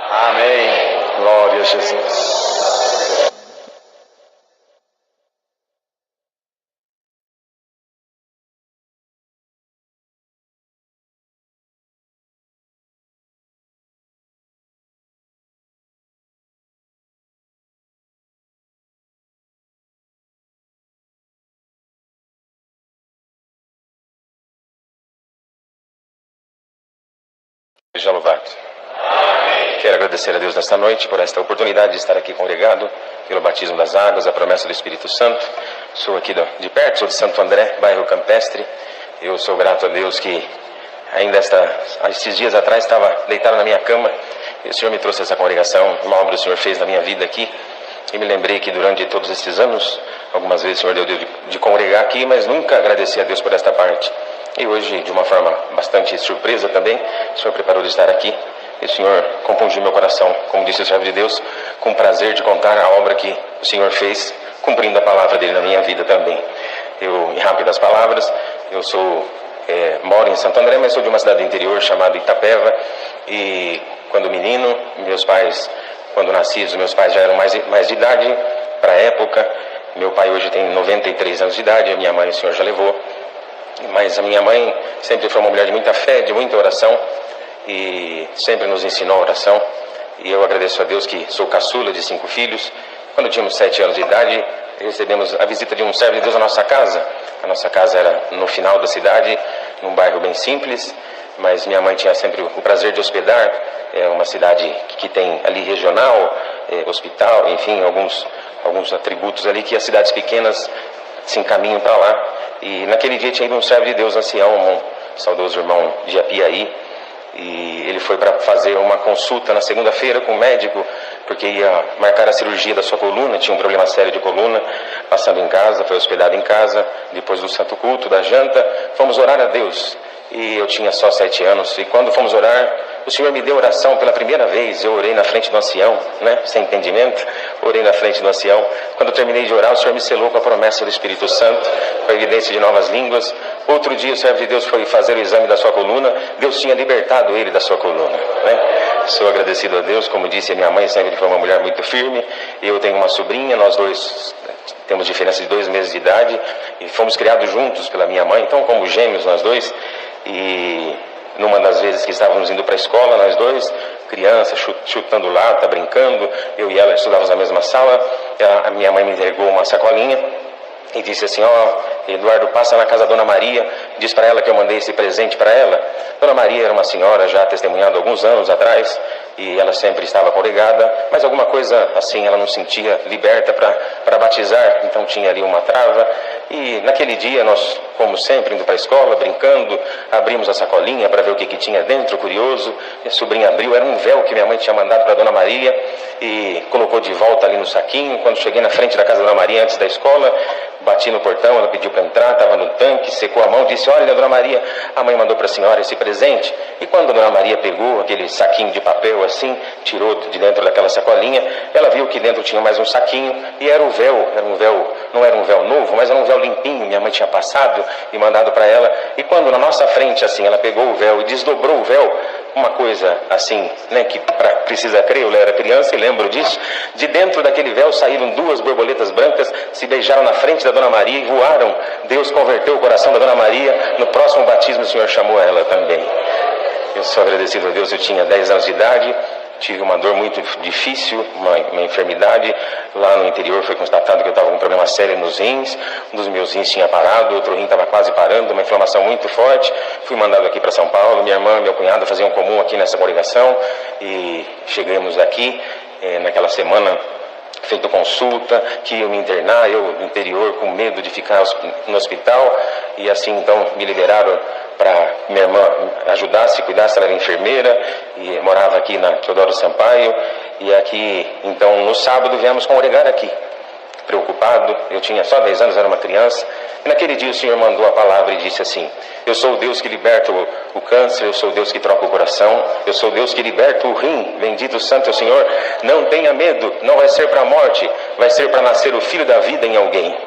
Amém. Glória a Jesus. Seja louvado. Quero agradecer a Deus nesta noite por esta oportunidade de estar aqui congregado, pelo batismo das águas, a promessa do Espírito Santo. Sou aqui de perto, sou de Santo André, bairro Campestre. Eu sou grato a Deus que ainda esses dias atrás estava deitado na minha cama e o Senhor me trouxe essa congregação, uma obra que o Senhor fez na minha vida aqui. E me lembrei que durante todos esses anos, algumas vezes o Senhor deu de congregar aqui, mas nunca agradeci a Deus por esta parte. E hoje, de uma forma bastante surpresa também, o Senhor preparou de estar aqui. E o Senhor compungiu meu coração, como disse o servo de Deus, com prazer de contar a obra que o Senhor fez, cumprindo a palavra dele na minha vida também. Eu, em rápidas palavras, eu moro em Santo André, mas sou de uma cidade do interior chamada Itapeva. E quando menino, quando nasci, os meus pais já eram mais de idade para a época. Meu pai hoje tem 93 anos de idade, a minha mãe o Senhor já levou. Mas a minha mãe sempre foi uma mulher de muita fé, de muita oração, e sempre nos ensinou a oração. E eu agradeço a Deus que sou caçula de 5 filhos. Quando tínhamos 7 anos de idade, recebemos a visita de um servo de Deus à nossa casa. A nossa casa era no final da cidade, num bairro bem simples, mas minha mãe tinha sempre o prazer de hospedar. É uma cidade que tem ali regional, hospital, enfim, alguns atributos ali que as cidades pequenas se encaminham para lá. E naquele dia tinha ido um servo de Deus ancião, um saudoso irmão de Apiaí, e ele foi para fazer uma consulta na segunda-feira com o médico, porque ia marcar a cirurgia da sua coluna, tinha um problema sério de coluna, passando em casa, foi hospedado em casa, depois do santo culto, da janta, fomos orar a Deus. E eu tinha só 7 anos, e quando fomos orar, o Senhor me deu oração pela primeira vez. Eu orei na frente do ancião, sem entendimento, orei na frente do ancião. Quando eu terminei de orar, o Senhor me selou com a promessa do Espírito Santo, com a evidência de novas línguas. Outro dia o servo de Deus foi fazer o exame da sua coluna, Deus tinha libertado ele da sua coluna, Sou agradecido a Deus, como disse, a minha mãe sempre foi uma mulher muito firme. Eu tenho uma sobrinha, nós dois temos diferença de 2 meses de idade, e fomos criados juntos pela minha mãe, então como gêmeos nós dois. E numa das vezes que estávamos indo para a escola, nós dois, criança, chutando lata, brincando, eu e ela estudávamos na mesma sala, a minha mãe me entregou uma sacolinha e disse assim, Eduardo, passa na casa da Dona Maria, diz para ela que eu mandei esse presente para ela. Dona Maria era uma senhora já testemunhada alguns anos atrás, e ela sempre estava congregada, mas alguma coisa assim ela não sentia liberta para batizar, então tinha ali uma trava. E naquele dia nós, como sempre, indo para a escola, brincando, abrimos a sacolinha para ver o que tinha dentro, curioso. Minha sobrinha abriu, era um véu que minha mãe tinha mandado para a Dona Maria, e colocou de volta ali no saquinho. Quando cheguei na frente da casa da Dona Maria, antes da escola, bati no portão, ela pediu para entrar, estava no tanque, secou a mão, disse, olha, Dona Maria, a mãe mandou para a senhora esse presente. E quando a Dona Maria pegou aquele saquinho de papel assim, tirou de dentro daquela sacolinha, ela viu que dentro tinha mais um saquinho, e era um véu, não era um véu novo, mas era um véu limpinho, minha mãe tinha passado e mandado para ela. E quando na nossa frente, assim, ela pegou o véu e desdobrou o véu, uma coisa assim, que precisa crer, eu era criança e lembro disso, de dentro daquele véu saíram 2 borboletas brancas, se beijaram na frente da Dona Maria e voaram. Deus converteu o coração da Dona Maria, no próximo batismo o Senhor chamou ela também. Eu sou agradecido a Deus, eu tinha 10 anos de idade, tive uma dor muito difícil, uma enfermidade. Lá no interior foi constatado que eu estava com um problema sério nos rins. Um dos meus rins tinha parado, outro rim estava quase parando, uma inflamação muito forte. Fui mandado aqui para São Paulo. Minha irmã e meu cunhado faziam comum aqui nessa congregação. E chegamos aqui naquela semana, feito consulta, que iam me internar, eu no interior com medo de ficar no hospital. E assim então me liberaram para minha irmã ajudasse, cuidasse, ela era enfermeira e morava aqui na Teodoro Sampaio. E aqui, então, no sábado viemos congregar aqui, preocupado. Eu tinha só 10 anos, era uma criança. E naquele dia o Senhor mandou a palavra e disse assim: eu sou o Deus que liberta o câncer, eu sou o Deus que troca o coração, eu sou o Deus que liberta o rim, bendito santo é o Senhor. Não tenha medo, não vai ser para a morte, vai ser para nascer o filho da vida em alguém.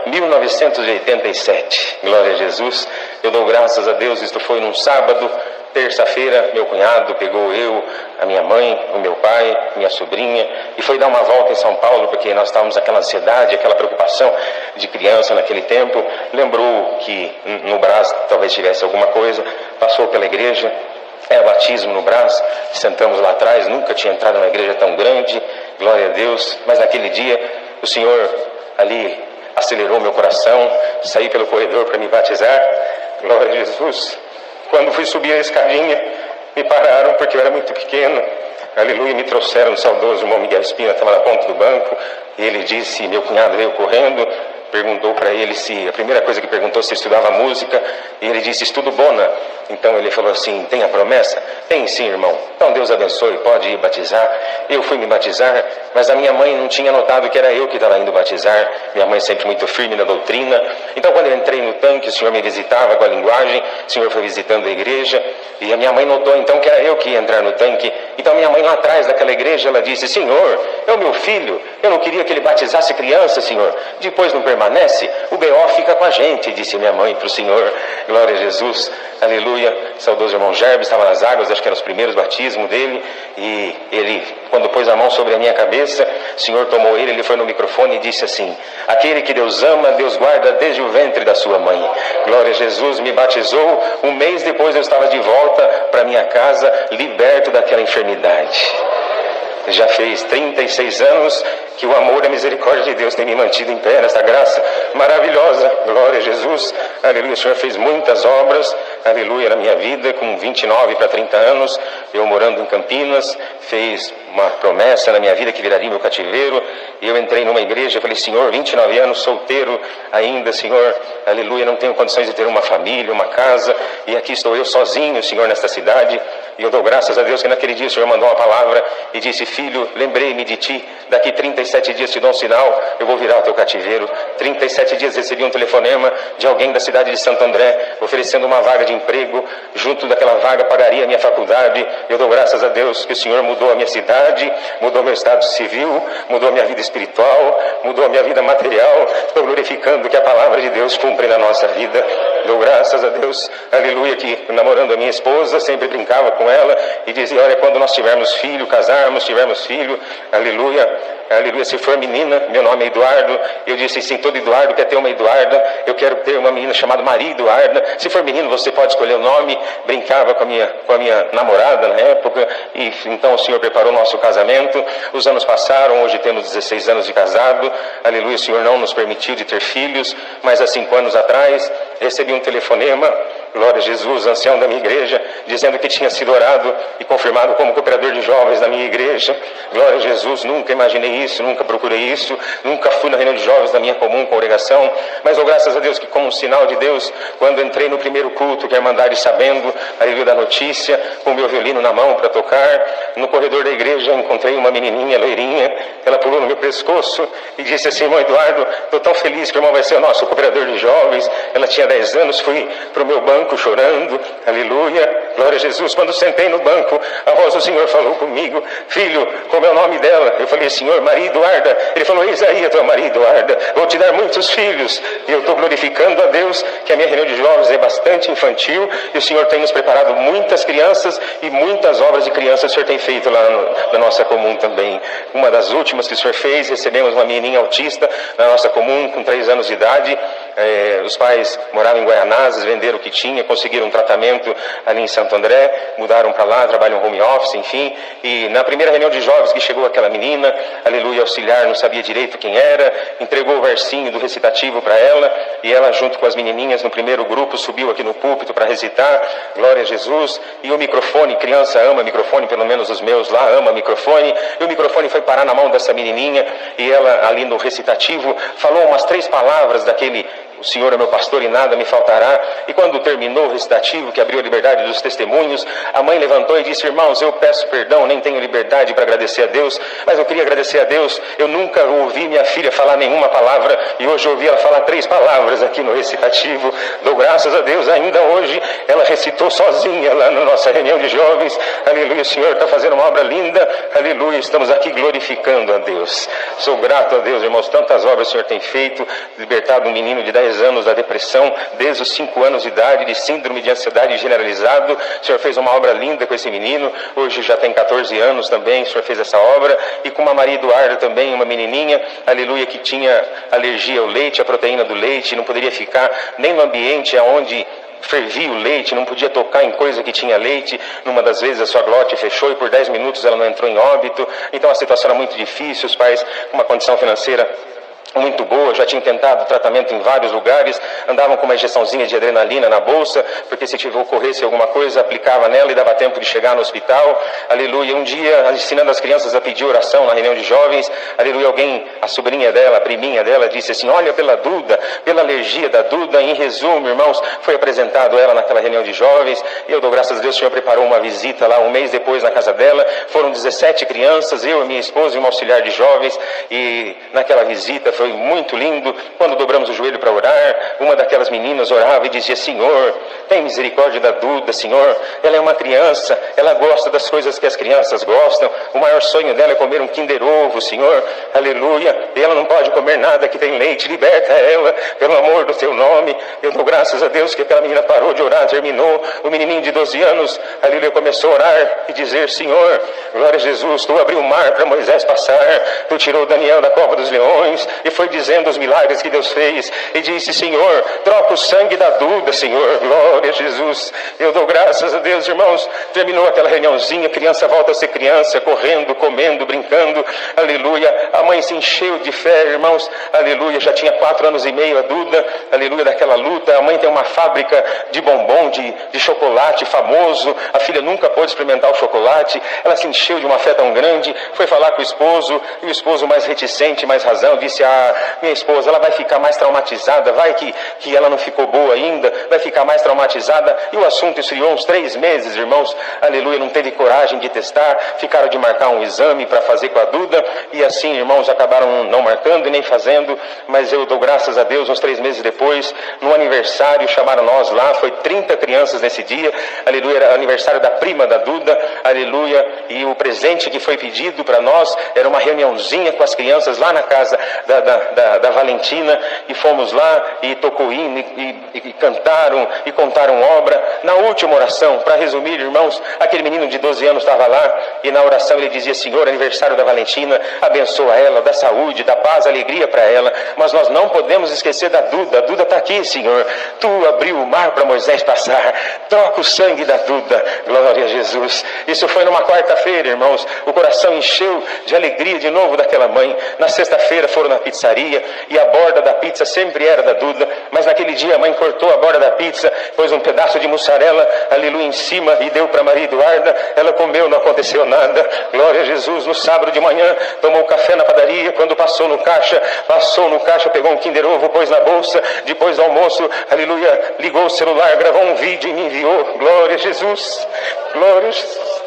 1987, glória a Jesus. Eu dou graças a Deus, isto foi num sábado. Terça-feira, meu cunhado pegou eu, a minha mãe, o meu pai, minha sobrinha, e foi dar uma volta em São Paulo, porque nós estávamos naquela ansiedade, aquela preocupação de criança naquele tempo. Lembrou que no braço talvez tivesse alguma coisa, passou pela igreja, batismo no braço, sentamos lá atrás, nunca tinha entrado numa igreja tão grande, glória a Deus, mas naquele dia o Senhor ali acelerou meu coração, saí pelo corredor para me batizar, glória a Jesus. Quando fui subir a escadinha, me pararam porque eu era muito pequeno, aleluia, me trouxeram o saudoso irmão Miguel Espina, estava na ponta do banco, e ele disse, meu cunhado veio correndo, perguntou para ele se, a primeira coisa que perguntou se estudava música, e ele disse, estudo bona. Então ele falou assim, tem a promessa? Tem sim, irmão. Então Deus abençoe, pode ir batizar. Eu fui me batizar, mas a minha mãe não tinha notado que era eu que estava indo batizar. Minha mãe sempre muito firme na doutrina. Então quando eu entrei no tanque, o Senhor me visitava com a linguagem, o Senhor foi visitando a igreja, e a minha mãe notou então que era eu que ia entrar no tanque. Então minha mãe lá atrás daquela igreja, ela disse, Senhor, é o meu filho, eu não queria que ele batizasse criança, Senhor. Depois não permanece, o B.O. fica com a gente, disse minha mãe para o Senhor. Glória a Jesus, aleluia. Saudoso irmão Gerbe estava nas águas, acho que eram os primeiros batismos dele, e ele, quando pôs a mão sobre a minha cabeça, o Senhor tomou ele foi no microfone e disse assim, aquele que Deus ama, Deus guarda desde o ventre da sua mãe. Glória a Jesus, me batizou, um mês depois eu estava de volta para minha casa, liberto daquela enfermidade. Já fez 36 anos que o amor e a misericórdia de Deus tem me mantido em pé nessa graça maravilhosa. Glória a Jesus. Aleluia. O Senhor fez muitas obras, aleluia, na minha vida, com 29 para 30 anos, eu morando em Campinas, fez uma promessa na minha vida que viraria meu cativeiro, e eu entrei numa igreja, eu falei, Senhor, 29 anos, solteiro ainda, Senhor, aleluia, não tenho condições de ter uma família, uma casa, e aqui estou eu sozinho, Senhor, nesta cidade, e eu dou graças a Deus que naquele dia o Senhor mandou uma palavra e disse, filho, lembrei-me de ti, daqui 37 dias te dou um sinal, eu vou virar o teu cativeiro. 37 dias recebi um telefonema de alguém da cidade de Santo André, oferecendo uma vaga de emprego, junto daquela vaga pagaria a minha faculdade. Eu dou graças a Deus que o Senhor mudou a minha cidade, mudou meu estado civil, mudou a minha vida espiritual, mudou a minha vida material. Estou glorificando que a palavra de Deus cumpre na nossa vida. Dou graças a Deus, aleluia, que namorando a minha esposa, sempre brincava com ela e dizia, olha, quando nós tivermos filho, casarmos, tivermos filho, aleluia, aleluia, se for menina, meu nome é Eduardo. Eu disse, sim, todo Eduardo quer ter uma Eduarda, eu quero ter uma menina chamada Maria Eduarda. Se for menino, você pode escolher o nome. Brincava com a minha namorada na época, e então o Senhor preparou o nosso casamento. Os anos passaram, hoje temos 16 anos de casado, aleluia, o Senhor não nos permitiu de ter filhos, mas há 5 anos atrás, recebi um telefonema, glória a Jesus, ancião da minha igreja, dizendo que tinha sido orado e confirmado como cooperador de jovens na minha igreja. Glória a Jesus, nunca imaginei isso, nunca procurei isso, nunca fui na reunião de jovens da minha comum congregação, mas oh, graças a Deus que como um sinal de Deus, quando entrei no primeiro culto, que a Irmandade sabendo, aleluia, da notícia, com o meu violino na mão para tocar, no corredor da igreja encontrei uma menininha loirinha, ela pulou no meu pescoço e disse assim, irmão Eduardo, estou tão feliz que o irmão vai ser o nosso cooperador de jovens. Ela tinha 10 anos, fui para o meu banco chorando, aleluia, glória a Jesus. Quando sentei no banco, a voz do Senhor falou comigo, filho, como é o nome dela? Eu falei, Senhor, Maria Eduarda. Ele falou, eis aí a tua Maria Eduarda, vou te dar muitos filhos. E eu estou glorificando a Deus que a minha reunião de jovens é bastante infantil, e o Senhor tem nos preparado muitas crianças e muitas obras de crianças o Senhor tem feito lá na nossa comum também. Uma das últimas que o Senhor fez, recebemos uma menininha autista na nossa comum com 3 anos de idade, Os pais moravam em Guaianazes, venderam o que tinha, conseguiram um tratamento ali em Santo André, mudaram para lá, trabalham home office, enfim. E na primeira reunião de jovens que chegou aquela menina, aleluia, auxiliar, não sabia direito quem era, entregou o versinho do recitativo para ela, e ela junto com as menininhas no primeiro grupo subiu aqui no púlpito para recitar, glória a Jesus, e o microfone, criança ama microfone, pelo menos os meus lá ama microfone, e o microfone foi parar na mão dessa menininha, e ela ali no recitativo falou umas 3 palavras daquele: o Senhor é meu pastor e nada me faltará. E quando terminou o recitativo, que abriu a liberdade dos testemunhos, a mãe levantou e disse: irmãos, eu peço perdão, nem tenho liberdade para agradecer a Deus, mas eu queria agradecer a Deus. Eu nunca ouvi minha filha falar nenhuma palavra, e hoje eu ouvi ela falar 3 palavras aqui no recitativo. Dou graças a Deus, ainda hoje ela recitou sozinha lá na nossa reunião de jovens. Aleluia, o Senhor está fazendo uma obra linda. Aleluia, estamos aqui glorificando a Deus. Sou grato a Deus, irmãos, tantas obras o Senhor tem feito, libertado um menino de 10 anos da depressão, desde os 5 anos de idade, de síndrome de ansiedade generalizado. O Senhor fez uma obra linda com esse menino, hoje já tem 14 anos também, o Senhor fez essa obra, e com uma Maria Eduarda também, uma menininha, aleluia, que tinha alergia ao leite, à proteína do leite, não poderia ficar nem no ambiente onde fervia o leite, não podia tocar em coisa que tinha leite. Numa das vezes a sua glote fechou e por 10 minutos ela não entrou em óbito. Então a situação era muito difícil, os pais com uma condição financeira muito boa, já tinham tentado tratamento em vários lugares, andavam com uma injeçãozinha de adrenalina na bolsa, porque se ocorresse alguma coisa, aplicava nela e dava tempo de chegar no hospital. Aleluia. Um dia, ensinando as crianças a pedir oração na reunião de jovens, aleluia, alguém, a sobrinha dela, a priminha dela, disse assim: olha pela Duda, pela alergia da Duda. Em resumo, irmãos, foi apresentado ela naquela reunião de jovens, e eu dou graças a Deus, o Senhor preparou uma visita lá um mês depois na casa dela. Foram 17 crianças, eu, a minha esposa e uma auxiliar de jovens, e naquela visita foi muito lindo. Quando dobramos o joelho para orar, uma daquelas meninas orava e dizia: Senhor, tem misericórdia da Duda, Senhor, ela é uma criança, ela gosta das coisas que as crianças gostam, o maior sonho dela é comer um Kinder Ovo, Senhor, aleluia, e ela não pode comer nada que tem leite, liberta ela, pelo amor do teu nome. Eu dou graças a Deus que aquela menina parou de orar, terminou, o menininho de 12 anos, aleluia, começou a orar e dizer: Senhor, glória a Jesus, tu abriu o mar para Moisés passar, tu tirou Daniel da cova dos leões, e foi dizendo os milagres que Deus fez, e disse: Senhor, troca o sangue da Duda, Senhor, glória a Jesus. Eu dou graças a Deus, irmãos. Terminou aquela reuniãozinha, a criança volta a ser criança, correndo, comendo, brincando, aleluia. A mãe se encheu de fé, irmãos, aleluia. Já tinha 4 anos e meio a Duda, aleluia, daquela luta. A mãe tem uma fábrica de bombom, de chocolate famoso, a filha nunca pôde experimentar o chocolate. Ela se encheu de uma fé tão grande, foi falar com o esposo, e o esposo, mais reticente, mais razão, disse: minha esposa, ela vai ficar mais traumatizada, vai que ela não ficou boa ainda, vai ficar mais traumatizada. E o assunto esfriou uns 3 meses, irmãos, aleluia, não teve coragem de testar, ficaram de marcar um exame para fazer com a Duda, e assim, irmãos, acabaram não marcando e nem fazendo. Mas eu dou graças a Deus, uns 3 meses depois, no aniversário, chamaram nós lá, foi 30 crianças nesse dia, aleluia, era aniversário da prima da Duda, aleluia, e o presente que foi pedido para nós era uma reuniãozinha com as crianças lá na casa da Valentina, e fomos lá e tocou hino e cantaram e contaram obra. Na última oração, para resumir, irmãos, aquele menino de 12 anos estava lá, e na oração ele dizia: Senhor, aniversário da Valentina, abençoa ela, dá saúde, dá paz, alegria para ela, mas nós não podemos esquecer da Duda. A Duda está aqui, Senhor, tu abriu o mar para Moisés passar, troca o sangue da Duda, glória a Jesus. Isso foi numa quarta-feira, irmãos, o coração encheu de alegria de novo daquela mãe. Na sexta-feira foram na pizzaria, e a borda da pizza sempre era da Duda, mas naquele dia a mãe cortou a borda da pizza, pôs um pedaço de mussarela, aleluia, em cima, e deu para Maria Eduarda. Ela comeu, não aconteceu nada, glória a Jesus. No sábado de manhã tomou café na padaria, quando passou no caixa, pegou um Kinder Ovo, pôs na bolsa. Depois do almoço, aleluia, ligou o celular, gravou um vídeo e me enviou, glória a Jesus, glória a Jesus.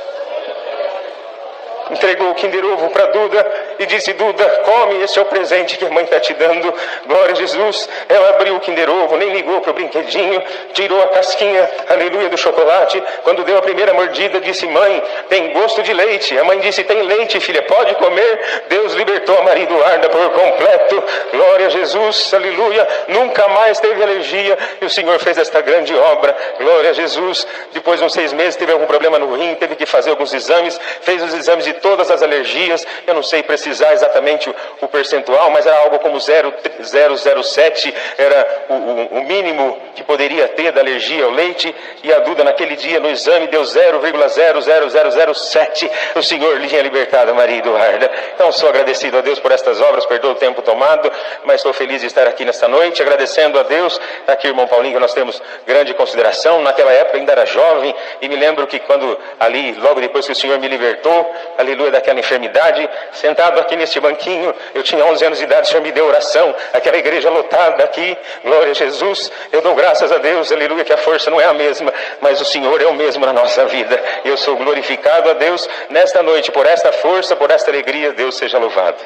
Entregou o Kinder Ovo para Duda e disse: Duda, come, esse é o presente que a mãe está te dando, glória a Jesus. Ela abriu o Kinder Ovo, nem ligou para o brinquedinho, tirou a casquinha, aleluia, do chocolate. Quando deu a primeira mordida, disse: mãe, tem gosto de leite. A mãe disse: tem leite, filha, pode comer. Deus libertou a Maria Eduarda por completo, glória a Jesus, aleluia. Nunca mais teve alergia, e o Senhor fez esta grande obra, glória a Jesus. Depois de uns 6 meses teve algum problema no rim, teve que fazer alguns exames, fez os exames de todas as alergias. Eu não sei precisar precisar exatamente o percentual, mas era algo como 0,007, era o mínimo que poderia ter da alergia ao leite, e a Duda naquele dia no exame deu 0,00007, o Senhor lhe tinha libertado a Maria Eduarda. Então sou agradecido a Deus por estas obras, perdoa o tempo tomado, mas estou feliz de estar aqui nesta noite, agradecendo a Deus. Está aqui o irmão Paulinho, que nós temos grande consideração, naquela época ainda era jovem, e me lembro que quando ali, logo depois que o Senhor me libertou, aleluia, daquela enfermidade, sentado aqui neste banquinho, eu tinha 11 anos de idade, o Senhor me deu oração, aquela igreja lotada aqui, glória a Jesus, eu dou graças a Deus, aleluia, que a força não é a mesma, mas o Senhor é o mesmo na nossa vida. Eu sou glorificado a Deus nesta noite, por esta força, por esta alegria, Deus seja louvado.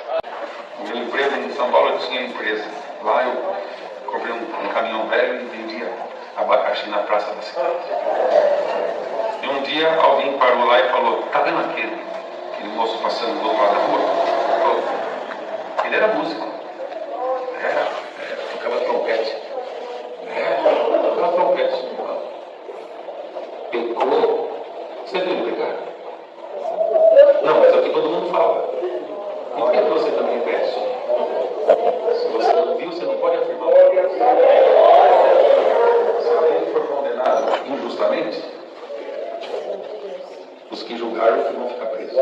O meu emprego em São Paulo, eu tinha empresa. Lá eu comprei um caminhão velho e vendia abacaxi na praça da cidade. E um dia alguém parou lá e falou: tá vendo aquele moço passando do outro lado da rua? Falou, ele era músico. Tocava trompete. Tocava trompete. Pecou. Você viu pegar? Não, mas é o que todo mundo fala. E por que você também repete? Se você não viu, você não pode afirmar. Se alguém for condenado injustamente, os que julgaram que vão ficar presos.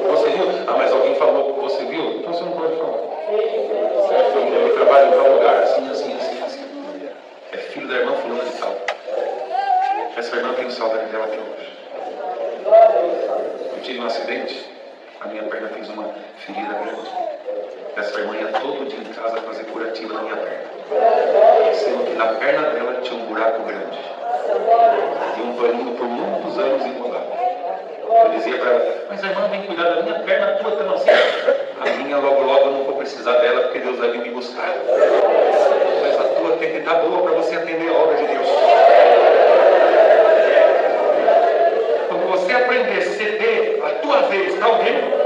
Você viu? Ah, mas alguém falou que você viu? Então você não pode falar. Eu trabalho em tal lugar, assim. É filho da irmã fulana de tal. Essa irmã tem saudade dela até hoje. Eu tive um acidente, a minha perna fez uma ferida grande. Essa irmã ia todo dia em casa fazer curativa na minha perna. Sendo que na perna dela tinha um buraco grande. E um paninho por muitos anos enrolado. Eu dizia para ela: mas a irmã vem cuidar da minha perna, a tua tá assim. A minha logo eu não vou precisar dela, porque Deus vai vir me buscar. Mas a tua tem que estar boa para você atender a obra de Deus. Quando você aprender a ceder a tua vez, tá ouvindo?